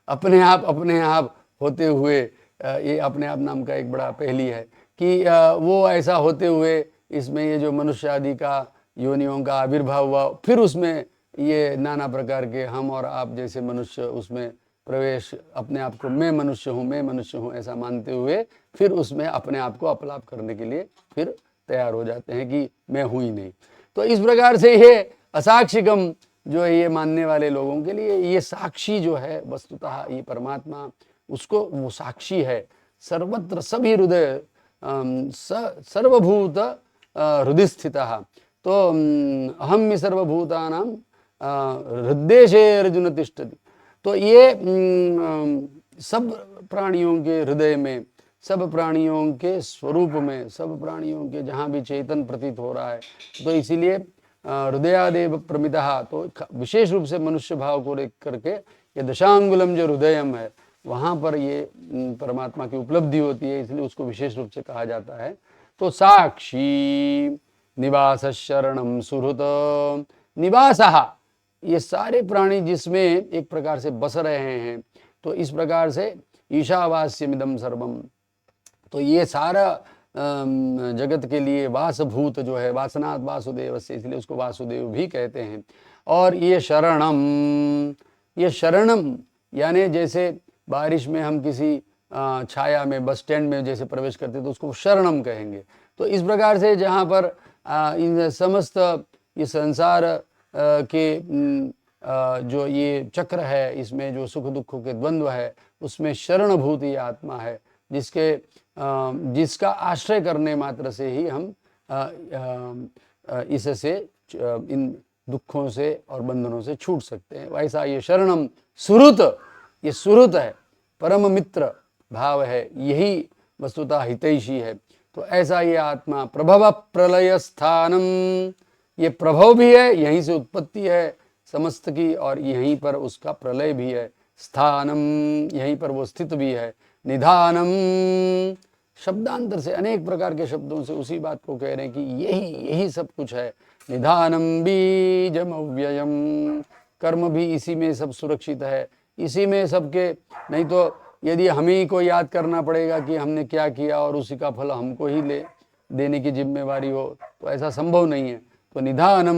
अपने आप होते हुए, ये अपने आप नाम का एक बड़ा पहेली है कि वो ऐसा होते हुए इसमें ये जो मनुष्य आदि का योनियों का आविर्भाव हुआ, फिर उसमें ये नाना प्रकार के हम और आप जैसे मनुष्य उसमें प्रवेश, अपने आप को मैं मनुष्य हूँ ऐसा मानते हुए फिर उसमें अपने आप को अपलाप करने के लिए फिर तैयार हो जाते हैं कि मैं हूँ ही नहीं। तो इस प्रकार से ये असाक्षिकम जो है ये मानने वाले लोगों के लिए ये साक्षी जो है वस्तुतः ये परमात्मा, उसको वो साक्षी है सर्वत्र, सभी हृदय सर्वभूत हृदय स्थितः। तो अहम सर्वभूतानां हृदयेशे अर्जुन तिष्ठति। तो ये सब प्राणियों के हृदय में, सब प्राणियों के स्वरूप में, सब प्राणियों के जहाँ भी चेतन प्रतीत हो रहा है, तो इसीलिए हृदयादेव प्रमितः। तो विशेष रूप से मनुष्य भाव को लेकर के ये दशांगुलम जो हृदयम है, वहाँ पर ये परमात्मा की उपलब्धि होती है, इसलिए उसको विशेष रूप से कहा जाता है। तो साक्षी निवास शरणम सुहृत निवासः, ये सारे प्राणी जिसमें एक प्रकार से बस रहे हैं, तो इस प्रकार से ईशावास्यमिदं सर्वम, तो ये सारा जगत के लिए वासभूत जो है, वासनात् वासुदेव से, इसलिए उसको वासुदेव भी कहते हैं। और ये शरणम, ये शरणम यानी जैसे बारिश में हम किसी छाया में, बस स्टैंड में जैसे प्रवेश करते हैं तो उसको शरणम कहेंगे। तो इस प्रकार से जहाँ पर इन समस्त ये संसार के जो ये चक्र है, इसमें जो सुख दुखों के द्वंद्व है, उसमें शरणभूत ये आत्मा है, जिसका आश्रय करने मात्र से ही हम इससे इन दुखों से और बंधनों से छूट सकते हैं। वैसा ये शरणम सुहृत, ये सुहृत है, परम मित्र भाव है, यही वस्तुतः हितैषी है। तो ऐसा ये आत्मा प्रभव प्रलय स्थानम, ये प्रभव भी है, यहीं से उत्पत्ति है समस्त की, और यहीं पर उसका प्रलय भी है। स्थानम, यहीं पर वो स्थित भी है। निधानम, शब्दांतर से अनेक प्रकार के शब्दों से उसी बात को कह रहे हैं कि यही सब कुछ है। निधानम बीजम अव्ययम, कर्म भी इसी में सब सुरक्षित है, इसी में सबके, नहीं तो यदि हमें को याद करना पड़ेगा कि हमने क्या किया और उसी का फल हमको ही ले देने की जिम्मेवारी हो, तो ऐसा संभव नहीं है। तो निधानम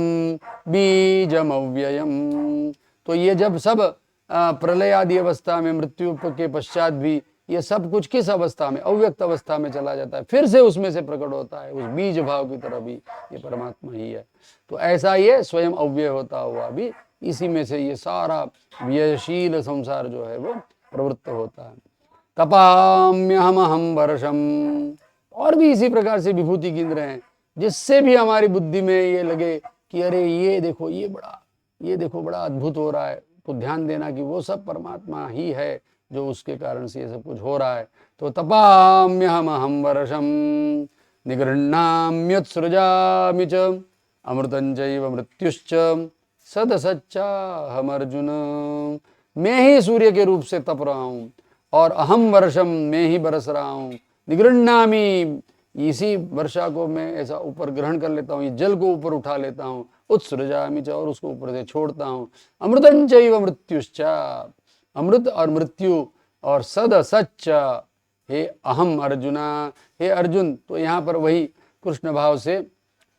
बीजम अव्ययम, तो ये जब सब प्रलय आदि अवस्था में, मृत्यु के पश्चात भी ये सब कुछ किस अवस्था में, अव्यक्त अवस्था में चला जाता है, फिर से उसमें से प्रकट होता है, उस बीज भाव की तरह भी ये परमात्मा ही है। तो ऐसा ये स्वयं अव्यय होता हुआ भी इसी में से ये सारा व्ययशील संसार जो है वो प्रवृत्त होता है। तपाम्यहमहं वर्षम, और भी इसी प्रकार से विभूति गिन रहे हैं, जिससे भी हमारी बुद्धि में ये लगे कि अरे ये देखो, ये देखो बड़ा अद्भुत हो रहा है, तो ध्यान देना कि वो सब परमात्मा ही है जो उसके कारण से ये सब कुछ हो रहा है। तो तपाम्यहमहं वर्षम निगृह्णाम्युत्सृजामि च अमृतं चैव मृत्युश्च सदसच्चाहम् अर्जुन, मैं ही सूर्य के रूप से तप रहा हूँ, और अहम वर्षम, मैं ही बरस रहा हूँ। निगृह्णामि, इसी वर्षा को मैं ऐसा ऊपर ग्रहण कर लेता हूँ, जल को ऊपर उठा लेता हूँ। उत्सृजामि च, और उसको ऊपर से छोड़ता हूँ। अमृतं चैव मृत्युश्च, अमृत और मृत्यु, और सद सच्च, हे अहम अर्जुना, हे अर्जुन। तो यहाँ पर वही कृष्ण भाव से,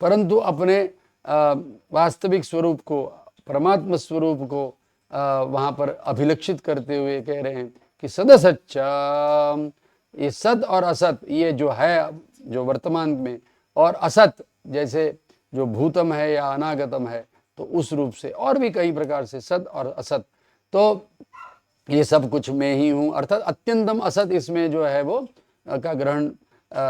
परंतु अपने वास्तविक स्वरूप को, परमात्मा स्वरूप को वहाँ पर अभिलक्षित करते हुए कह रहे हैं कि सद सच्चा, ये सत और असत, ये जो है जो वर्तमान में, और असत जैसे जो भूतम है या अनागतम है, तो उस रूप से, और भी कई प्रकार से सत और असत, तो ये सब कुछ मैं ही हूँ, अर्थात अत्यंतम असत इसमें जो है वो का ग्रहण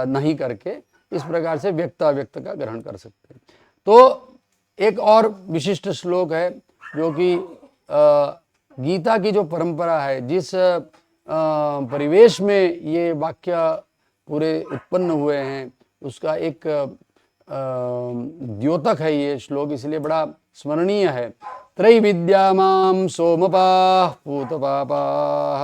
नहीं करके इस प्रकार से व्यक्त का ग्रहण कर सकते हैं। तो एक और विशिष्ट श्लोक है जो कि गीता की जो परंपरा है, जिस परिवेश में ये वाक्य पूरे उत्पन्न हुए हैं, उसका एक द्योतक है ये श्लोक, इसलिए बड़ा स्मरणीय है। त्रैविद्या मां सोमपाः पूतपापाः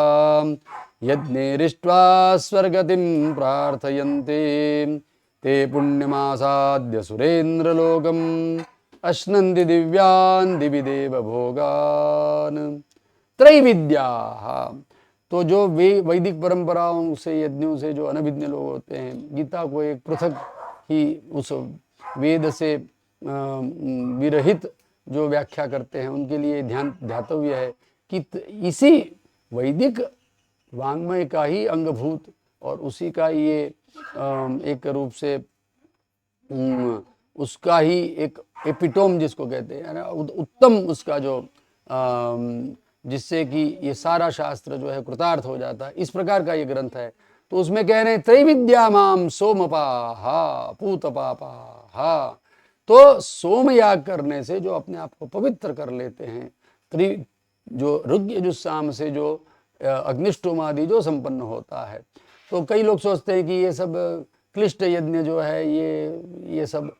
यज्ञैरिष्ट्वा स्वर्गतिं प्रार्थयन्ते ते पुण्यमासाद्य सुरेन्द्रलोकम् अश्नन्ति दिव्यान् दिवि देव भोगान्। त्रैविद्या, तो जो वैदिक परंपराओं से, यज्ञों से जो अनभिज्ञ लोग होते हैं, गीता को एक पृथक ही उस वेद से विरहित जो व्याख्या करते हैं, उनके लिए ध्यातव्य है कि इसी वैदिक वाङ्मय का ही अंगभूत और उसी का ये एक रूप से उसका ही एक एपिटोम जिसको कहते हैं, उत्तम उसका जो जिससे कि ये सारा शास्त्र जो है कृतार्थ हो जाता है, इस प्रकार का ये ग्रंथ है। तो उसमें कह रहे हैं त्रैविद्या माम सोमपाहा पूतपापाहा। तो सोम याग करने से जो अपने आप को पवित्र कर लेते हैं, जो ऋग यजुस्साम से जो अग्निष्टोम आदि जो संपन्न होता है। तो कई लोग सोचते हैं कि ये सब क्लिष्ट यज्ञ जो है ये सब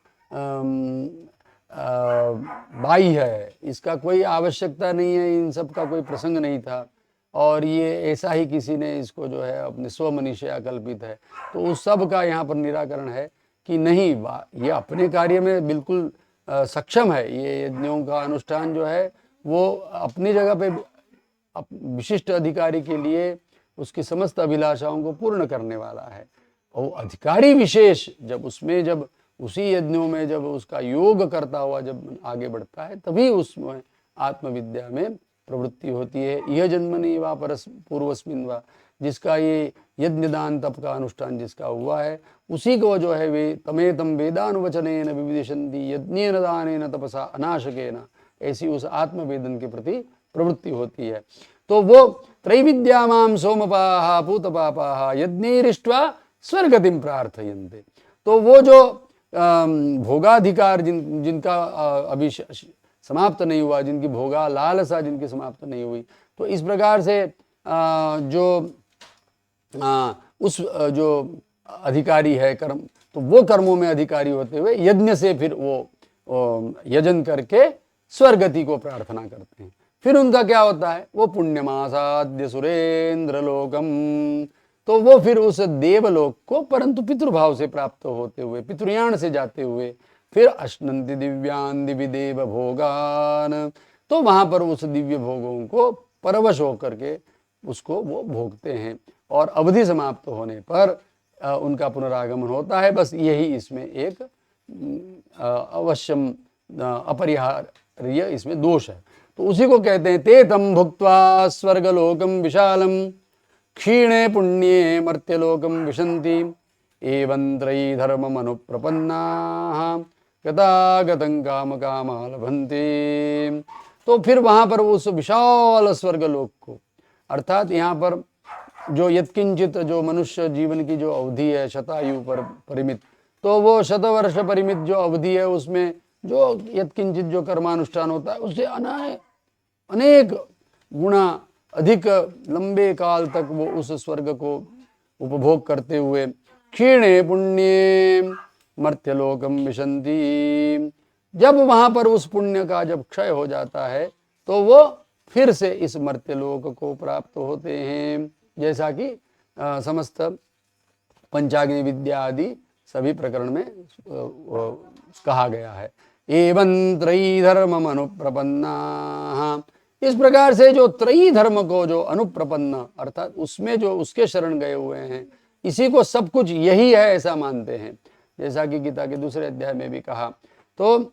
बाई है, इसका कोई आवश्यकता नहीं है, इन सब का कोई प्रसंग नहीं था, और ये ऐसा ही किसी ने इसको जो है अपने स्वमनीषया कल्पित है। तो उस सब का यहाँ पर निराकरण है कि नहीं, ये अपने कार्य में बिल्कुल सक्षम है। ये यज्ञों का अनुष्ठान जो है वो अपनी जगह पे विशिष्ट अधिकारी के लिए उसकी समस्त अभिलाषाओं को पूर्ण करने वाला है। और अधिकारी विशेष जब उसी यज्ञों में जब उसका योग करता हुआ जब आगे बढ़ता है, तभी उसमें आत्मविद्या में प्रवृत्ति होती है। यह जन्मनि वा परस पूर्वस्मिन् वा, जिसका ये यज्ञ दान तप का अनुष्ठान जिसका हुआ है, उसी को जो है वे तमेतम वेदानुवचनेन विविदिशन्ति यज्ञेन दानेन तपसा अनाशकेन, ऐसी उस आत्मवेदन के प्रति प्रवृत्ति होती है। तो वो त्रैविद्या माम सोमपाहा पूतपापाहा यज्ञैरिष्ट्वा स्वर्गतिम प्रार्थयन्ते। तो वो जो भोगाधिकार जिनका अभी समाप्त नहीं हुआ, जिनकी भोगा लालसा जिनकी समाप्त नहीं हुई, तो इस प्रकार से जो अधिकारी है कर्म, तो वो कर्मों में अधिकारी होते हुए यज्ञ से फिर वो यजन करके स्वर्गति को प्रार्थना करते हैं। फिर उनका क्या होता है, वो पुण्यमासाद्य सुरेंद्र लोकम, तो वो फिर उस देवलोक को परंतु पितृभाव से प्राप्त होते हुए, पितृयान से जाते हुए फिर अश्नन्ति दिव्यान दिव्य देव भोगान, तो वहां पर उस दिव्य भोगों को परवश होकर के उसको वो भोगते हैं, और अवधि समाप्त होने पर उनका पुनरागमन होता है। बस यही इसमें एक अवश्यम अपरिहार्य इसमें दोष है। तो उसी को कहते हैं ते तम भुक्त्वा स्वर्गलोकम विशालम क्षीणे पुण्ये मर्त्यलोकम विशन्ति एवं त्रयी धर्मम अनुप्रपन्नाः गतागतं काम कामा लभन्ते। तो फिर वहां पर उस विशाल स्वर्गलोक को, अर्थात यहाँ पर जो यत्किंचित जो मनुष्य जीवन की जो अवधि है शतायु पर परिमित, तो वो शतवर्ष परिमित जो अवधि है उसमें जो यत्किंचित जो कर्मानुष्ठान होता है उससे अनेक गुणा अधिक लंबे काल तक वो उस स्वर्ग को उपभोग करते हुए क्षीणे पुण्ये मर्त्यलोकम विशन्ति, जब वहां पर उस पुण्य का जब क्षय हो जाता है तो वो फिर से इस मर्त्यलोक को प्राप्त होते हैं, जैसा कि समस्त पंचाग्नि विद्या आदि सभी प्रकरण में कहा गया है। एवं त्रयी धर्मम अनुप्रपन्ना, इस प्रकार से जो त्रयी धर्म को जो अनुप्रपन्न, अर्थात उसमें जो उसके शरण गए हुए हैं, इसी को सब कुछ यही है ऐसा मानते हैं, जैसा कि गीता के दूसरे अध्याय में भी कहा। तो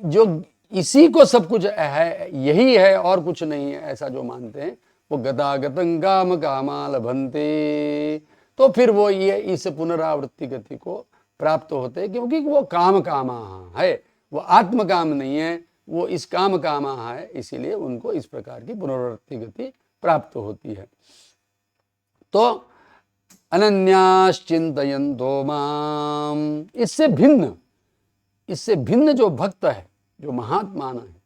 जो इसी को सब कुछ है, यही है और कुछ नहीं है, ऐसा जो मानते हैं, वो गतागतं काम कामा लभन्ते, तो फिर वो ये इस पुनरावृत्ति गति को प्राप्त होते हैं, क्योंकि वो काम कामा है, वो आत्म काम नहीं है, वो इस काम कामा है, इसीलिए उनको इस प्रकार की पुनरावृत्ति गति प्राप्त होती है। तो अनन्याश्चिन्तयन्तो माम, इससे भिन्न जो भक्त है, जो महात्मा है,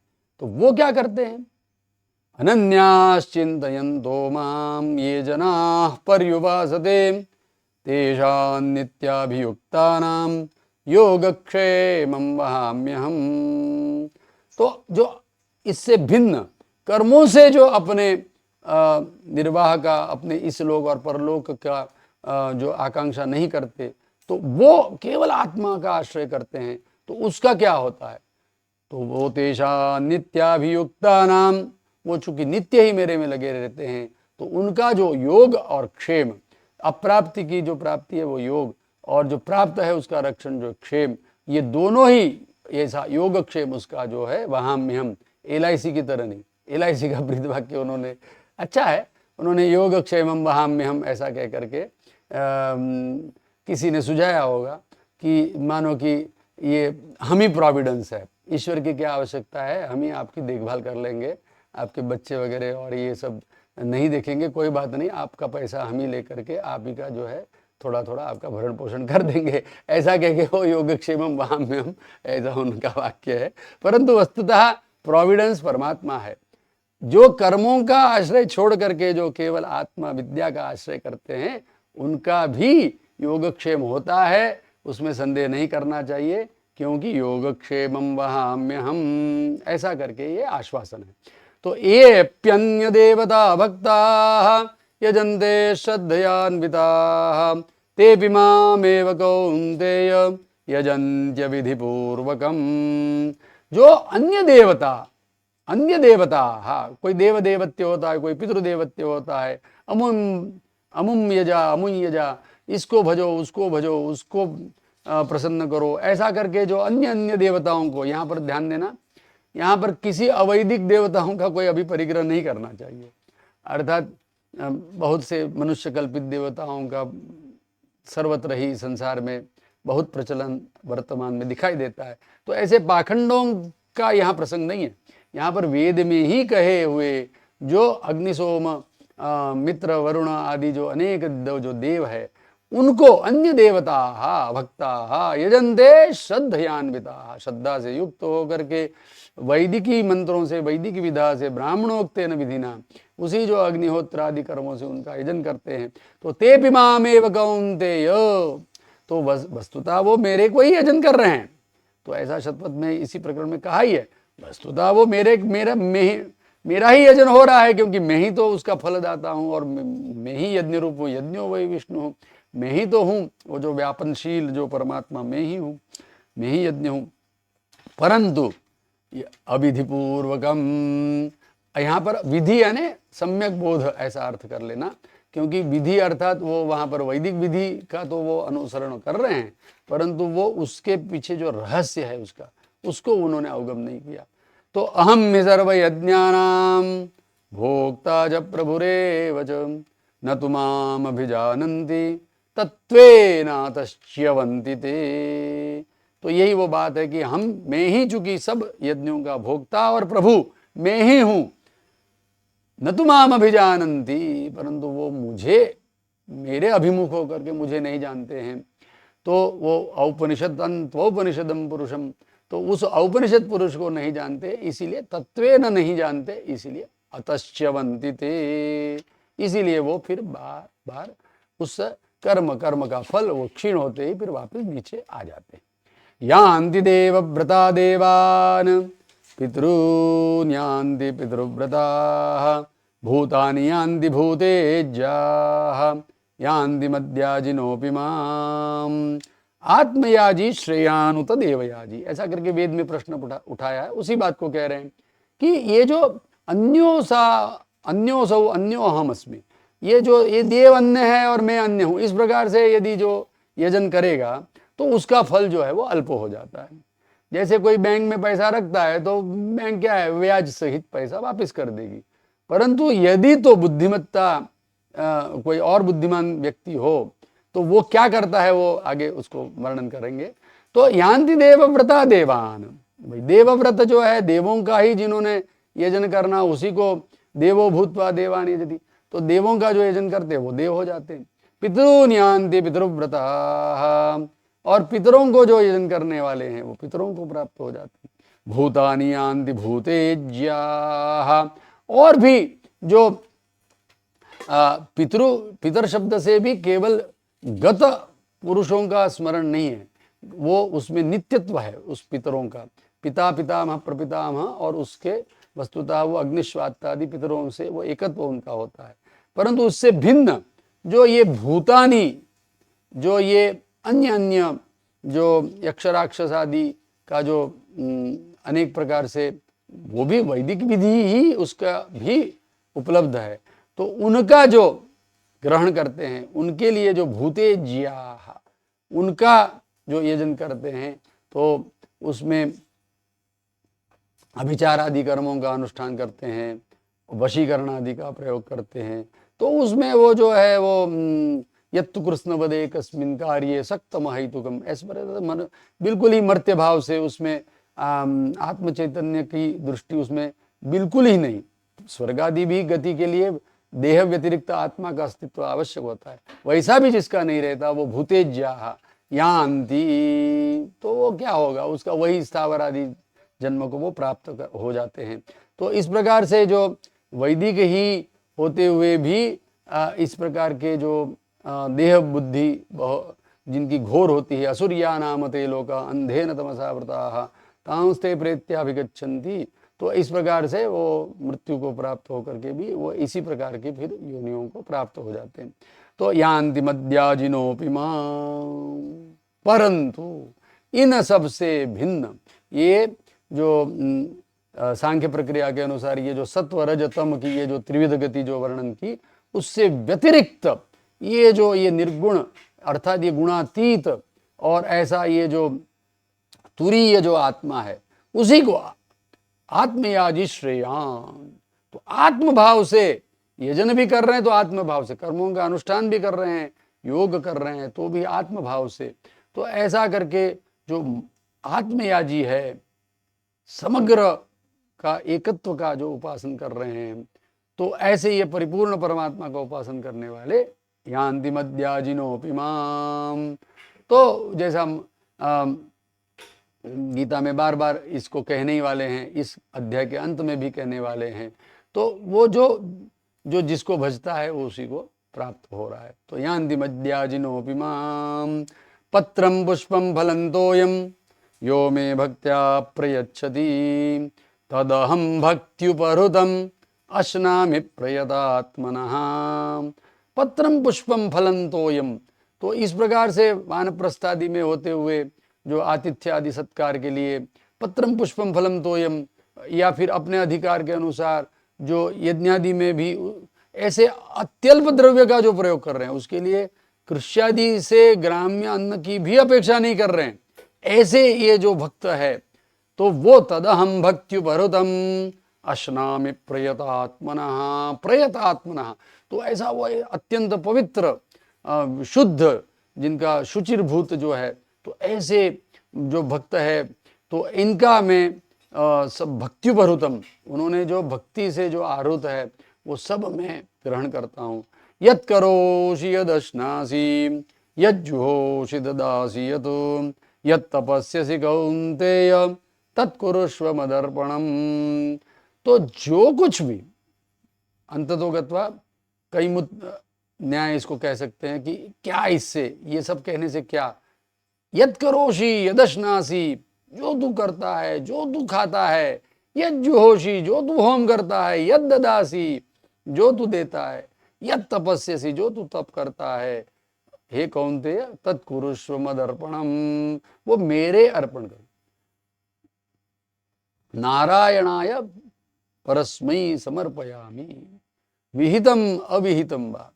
तो वो क्या करते हैं, अनन्याश्चिन्तयन्तो माम ये जनाः पर्युपासते तेषां नित्याभियुक्तानां योगक्षेमं वहाम्यहम्। तो जो इससे भिन्न कर्मों से जो अपने निर्वाह का, अपने इस लोक और परलोक का जो आकांक्षा नहीं करते, तो वो केवल आत्मा का आश्रय करते हैं, तो उसका क्या होता है, तो वो तेषां नित्याभियुक्तानां, वो चूंकि नित्य ही मेरे में लगे रहते हैं, तो उनका जो योग और क्षेम, अप्राप्ति की जो प्राप्ति है वो योग, और जो प्राप्त है उसका रक्षण जो क्षेम, ये दोनों ही ऐसा योग क्षेम उसका जो है वहाम्यहम्, LIC की तरह नहीं, LIC का वृद्ध वाक्य उन्होंने अच्छा है, उन्होंने योग क्षेमम वहाम्यहम् ऐसा कह करके किसी ने सुझाया होगा कि मानो कि ये हम ही प्रोविडेंस है, ईश्वर की क्या आवश्यकता है, हम ही आपकी देखभाल कर लेंगे, आपके बच्चे वगैरह और ये सब नहीं देखेंगे, कोई बात नहीं, आपका पैसा हम ही लेकर के आप ही का जो है थोड़ा थोड़ा आपका भरण पोषण कर देंगे, ऐसा कह के वो योगक्षेमम वहाम्यहम्, ऐसा उनका वाक्य है। परंतु वस्तुतः प्रोविडेंस परमात्मा है। जो कर्मों का आश्रय छोड़ करके जो केवल आत्मा विद्या का आश्रय करते हैं उनका भी योगक्षेम होता है, उसमें संदेह नहीं करना चाहिए, क्योंकि योगक्षेमम वहाम्यहम् ऐसा करके ये आश्वासन है। तो ये प्यन्य देवता भक्ता यजन्ते श्रद्धयान्विताः तेऽपि मामेव कौन्तेय यजन्त्य विधिपूर्वकम्। जो अन्य देवता, हाँ, कोई देव देवत्य होता है, कोई पितृदेवत्य होता है, अमुम यजा, इसको भजो, उसको भजो, उसको प्रसन्न करो, ऐसा करके जो अन्य अन्य देवताओं को, यहाँ पर ध्यान देना, यहाँ पर किसी अवैदिक देवताओं का कोई अभी परिग्रह नहीं करना चाहिए। अर्थात बहुत से मनुष्य कल्पित देवताओं का सर्वत्र ही संसार में बहुत प्रचलन वर्तमान में दिखाई देता है। तो ऐसे पाखंडों का यहाँ प्रसंग नहीं है। यहाँ पर वेद में ही कहे हुए जो अग्निशोम, मित्र, वरुण आदि जो अनेक जो देव है, उनको अन्य देवता भक्ता यजन्ते श्रद्धयान्विता, श्रद्धा से युक्त होकर के वैदिकी मंत्रों से, वैदिक विधा से, ब्राह्मणोक्तेन विधिना, उसी जो अग्निहोत्र आदि कर्मों से उनका यजन करते हैं। तो तेऽपि मामेव कौन्तेय, तो वस्तुतः वो मेरे को ही यजन कर रहे हैं। तो ऐसा शतपथ में इसी प्रकरण में कहा ही है, वस्तुतः वो मेरा ही यजन हो रहा है, क्योंकि मैं ही तो उसका फलदाता हूँ और मैं ही यज्ञ रूप हूँ, यज्ञो वै विष्णु हूँ, मैं ही तो हूँ वो जो व्यापनशील जो परमात्मा, मैं ही हूँ, मैं ही यज्ञ हूँ। परंतु अविधिपूर्वकम, यहाँ पर विधि यानी सम्यक बोध, ऐसा अर्थ कर लेना, क्योंकि विधि अर्थात वो वहाँ पर वैदिक विधि का तो वो अनुसरण कर रहे हैं, परंतु वो उसके पीछे जो रहस्य है उसको उन्होंने अवगम नहीं किया। तो अहम सर्व यज्ञानाम भोक्ता च प्रभुरेव च न तु माम अभिजानन्ति तत्त्वेनातश्च्यवन्ति ते। तो यही वो बात है कि मैं ही चूंकि सब यज्ञों का भोक्ता और प्रभु मैं ही हूं, न तु माम अभिजानन्ति, परंतु वो मुझे, मेरे अभिमुख होकर के मुझे नहीं जानते हैं। तो वो औपनिषदम पुरुषम, तो उस औपनिषद पुरुष को नहीं जानते, इसीलिए तत्वेन नहीं जानते, इसीलिए अतश्च्यवन्ति ते, इसीलिए वो फिर बार बार उस कर्म का फल वो क्षीण होते ही फिर वापस नीचे आ जाते हैं। यान्ति देवव्रता देवान् पितॄन् यान्ति पितृव्रताः भूतानि यान्ति भूतेज्याः यान्ति मद्याजिनोऽपि माम् आत्मयाजी श्रेयानुत देवयाजी, ऐसा करके वेद में प्रश्न उठाया है। उसी बात को कह रहे हैं कि ये जो अन्योसौ अन्योहम अस्मि, ये देव अन्य है और मैं अन्य हूं, इस प्रकार से यदि जो यजन करेगा तो उसका फल जो है वो अल्प हो जाता है। जैसे कोई बैंक में पैसा रखता है तो बैंक क्या है, ब्याज सहित पैसा वापस कर देगी। परंतु यदि तो बुद्धिमत्ता कोई और बुद्धिमान व्यक्ति हो तो वो क्या करता है, वो आगे उसको वर्णन करेंगे। तो यान्ति देवव्रता देवान, भाई देवव्रत जो है देवों का ही जिन्होंने यजन करना, उसी को देवो भूत्वा देवान यजति, तो देवों का जो यजन करते हैं वो देव हो जाते हैं। पितॄन् यान्ति पितृव्रता, और पितरों को जो यजन करने वाले हैं वो पितरों को प्राप्त हो जाते हैं। भूतानि यान्ति भूतेज्याः, और भी जो पितर शब्द से भी केवल गत पुरुषों का स्मरण नहीं है, वो उसमें नित्यत्व है उस पितरों का, पिता पितामह प्रपितामह, और उसके वस्तुतः वो अग्निश्वात्तादि पितरों से वो एकत्व उनका होता है। परंतु उससे भिन्न जो ये भूतानी, जो ये अन्य अन्य जो यक्षराक्षस आदि का जो अनेक प्रकार से वो भी वैदिक विधि ही उसका भी उपलब्ध है, तो उनका जो ग्रहण करते हैं, उनके लिए जो भूतेज्याः, उनका जो यजन करते हैं, तो उसमें अभिचार आदि कर्मों का अनुष्ठान करते हैं, वशीकरण आदि का प्रयोग करते हैं, तो उसमें वो जो है वो यत्तु कृष्ण वदे कस्मिन् कार्ये सक्तम हेतुकम, ऐसे मन बिल्कुल ही मर्त्य भाव से उसमें आत्म चैतन्य की दृष्टि उसमें बिल्कुल ही नहीं। स्वर्ग आदि भी गति के लिए देह व्यतिरिक्त आत्मा का अस्तित्व आवश्यक होता है, वैसा भी जिसका नहीं रहता वो भूतेज्या यान्ति, तो वो क्या होगा, उसका वही स्थावर आदि जन्म को वो प्राप्त हो जाते हैं। तो इस प्रकार से जो वैदिक ही होते हुए भी इस प्रकार के जो देह बुद्धि जिनकी घोर होती है, असुरिया नाम ते लोका अंधेन तमसा वृताः तांस्ते प्रेत्याभिगच्छन्ति, तो इस प्रकार से वो मृत्यु को प्राप्त होकर के भी वो इसी प्रकार के फिर योनियों को प्राप्त हो जाते हैं। तो यान्ति मद्याजिनोऽपि मां, परंतु इन सब से भिन्न ये जो सांख्य प्रक्रिया के अनुसार ये जो सत्व रज तम की ये जो त्रिविध गति जो वर्णन की, उससे व्यतिरिक्त ये जो ये निर्गुण अर्थात ये गुणातीत और ऐसा ये जो तुरीय जो आत्मा है, उसी को आत्मयाजी श्रेयान, तो आत्मभाव से यजन भी कर रहे हैं तो आत्मभाव से, कर्मों का अनुष्ठान भी कर रहे हैं, योग कर रहे हैं तो भी आत्मभाव से, तो ऐसा करके जो आत्मयाजी है, समग्र का एकत्व का जो उपासन कर रहे हैं, तो ऐसे ये परिपूर्ण परमात्मा का उपासन करने वाले यान्ति मद्याजिनोऽपि मां, तो जैसा गीता में बार बार इसको कहने ही वाले हैं, इस अध्याय के अंत में भी कहने वाले हैं, तो वो जो जिसको भजता है वो उसी को प्राप्त हो रहा है। तो यान्ति मद्याजिनोऽपि मां पत्रं पुष्पं फलं तोयं यो मे भक्त्या प्रयच्छति तदहं भक्त्युपहृतम् अश्नामि प्रयतात्मनः। पत्रं पुष्पं फलं तोयं, तो इस प्रकार से वानप्रस्थादि में होते हुए जो आतिथ्य आदि सत्कार के लिए पत्रम पुष्पम फलम तोयम, या फिर अपने अधिकार के अनुसार जो यज्ञादि में भी ऐसे अत्यल्प द्रव्य का जो प्रयोग कर रहे हैं, उसके लिए कृष्यादि से ग्राम्य अन्न की भी अपेक्षा नहीं कर रहे हैं, ऐसे ये जो भक्त है तो वो तदहम भक्त्युपहृतम अश्नामि प्रयतात्मनः, प्रयतात्मनः, तो ऐसा वो अत्यंत पवित्र शुद्ध जिनका शुचिर्भूत जो है, तो ऐसे जो भक्त है तो इनका मैं सब भक्त्युपहृतम, उन्होंने जो भक्ति से जो आरूत है वो सब मैं ग्रहण करता हूँ। यत् करोषि यदश्नासि यज्जुहोषि ददासि यत् तपस्यसि कौन्तेय तत्कुरुष्व मदर्पणम, तो जो कुछ भी अंततो गत्वा कई न्याय इसको कह सकते हैं कि क्या इससे, ये सब कहने से क्या, यत् करोषि यदश्नासि, जो तू करता है, जो तू खाता है, यज्जुहोषि, जो तू होम करता है, यद ददासी, जो तू देता है, यत् तपस्यसि, जो तू तप करता है, हे कौन्तेय तत्कुरुष्व मदर्पणम, वो मेरे अर्पण कर। नारायणाय परस्मै समर्पयामि विहितम अविहितम वा,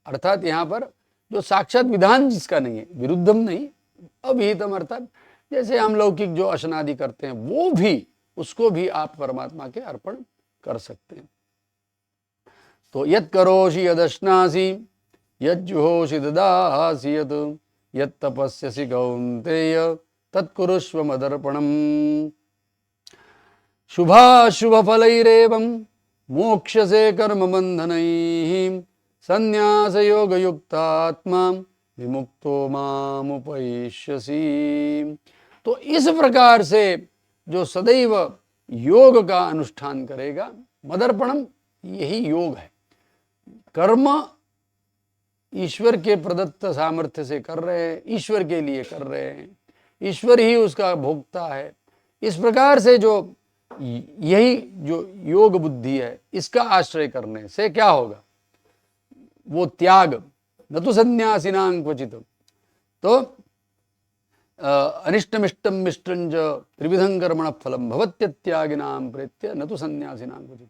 अर्थात यहाँ पर जो साक्षात विधान जिसका नहीं है, विरुद्धम नहीं, अविहितम अर्थात जैसे हम लौकिक जो अशनादि करते हैं वो भी, उसको भी आप परमात्मा के अर्पण कर सकते हैं। तो यत् करोषि यदश्नासि यज्जुहोषि ददासि यत् तपस्यसि कौन्तेय तत्कुरुष्व मदर्पणम। शुभाशुभफलैरेवं मोक्षसे कर्मबन्धनैः संन्यासयोगयुक्तात्मा विमुक्तो मामुपैष्यसि। तो इस प्रकार से जो सदैव योग का अनुष्ठान करेगा, मदर्पणम यही योग है, कर्म ईश्वर के प्रदत्त सामर्थ्य से कर रहे हैं, ईश्वर के लिए कर रहे हैं, ईश्वर ही उसका भोक्ता है। इस प्रकार से जो यही जो योग बुद्धि है, इसका आश्रय करने से क्या होगा, वो त्याग, न तो संन्यासिनां क्वचित, तो अनिष्टमिष्टम मिष्टंज त्रिविधं कर्मण फलम भवत्यत्यागिनां प्रेत्य न तो संन्यासिनां क्वचित।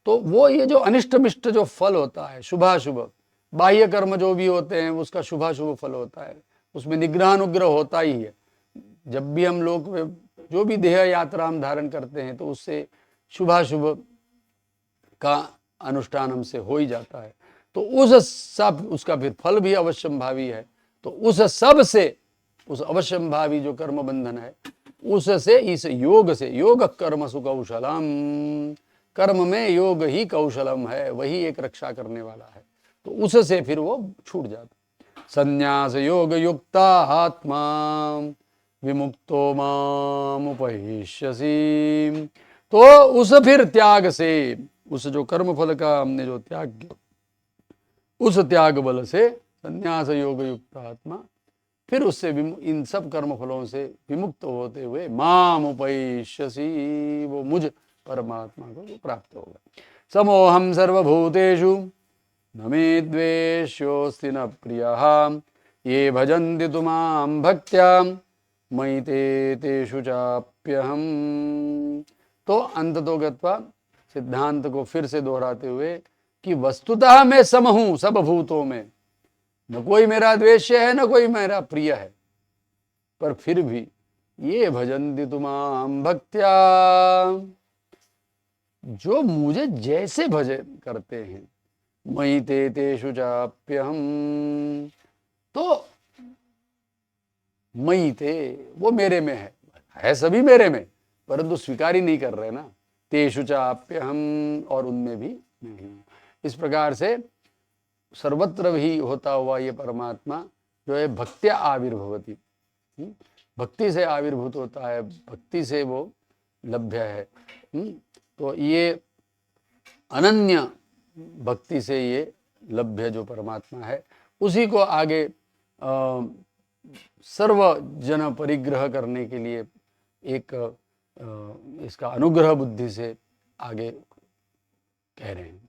तो वो ये जो अनिष्टमिष्ट जो फल होता है, शुभाशुभ बाह्य कर्म जो भी होते हैं उसका शुभाशुभ फल होता है, उसमें निग्रह अनुग्रह होता ही है। जब भी हम लोग जो भी देह यात्रा हम धारण करते हैं तो उससे शुभाशुभ का अनुष्ठान हमसे हो ही जाता है, तो उस सब उसका फिर फल भी अवश्यंभावी है। तो उस सब से, उस अवश्यंभावी जो कर्म बंधन है, उससे इस योग से, योग कर्म सुकौशलम, कर्म में योग ही कौशलम है, वही एक रक्षा करने वाला है, तो उससे फिर वो छूट जाता। संन्यास योग युक्ता आत्मा विमुक्तो माम उपहिष्यसि। तो उस फिर त्याग से, उस जो कर्म फल का हमने जो त्याग किया, उस त्याग बल से संन्यास योग युक्त आत्मा फिर उससे इन सब कर्म फलों से विमुक्त होते हुए माम उपैष्यसि, वो मुझ परमात्मा को प्राप्त होगा। समोहम सर्वभूतेषु न मे द्वेष्योऽस्ति न प्रियः ये भजन्ति तु मां भक्त्या मयि ते तेषु चाप्यहम्। तो अंततो गत्वा सिद्धांत को फिर से दोहराते हुए कि वस्तुतः मैं सम हूं सब भूतों में, न कोई मेरा द्वेष्य है न कोई मेरा प्रिय है, पर फिर भी ये भजन्ति तु मां भक्त्या, जो मुझे जैसे भजन करते हैं, मयि ते तेषु चाप्यहम्, तो मयि ते वो मेरे में है सभी मेरे में, परंतु स्वीकार ही नहीं कर रहे ना। तेषु चाप्यहम्, और उनमें भी नहीं। इस प्रकार से सर्वत्र भी होता हुआ ये परमात्मा जो है भक्त्या आविर्भवति, भक्ति से आविर्भूत होता है, भक्ति से वो लभ्य है। तो ये अनन्य भक्ति से ये लभ्य जो परमात्मा है, उसी को आगे सर्व जन परिग्रह करने के लिए एक इसका अनुग्रह बुद्धि से आगे कह रहे हैं।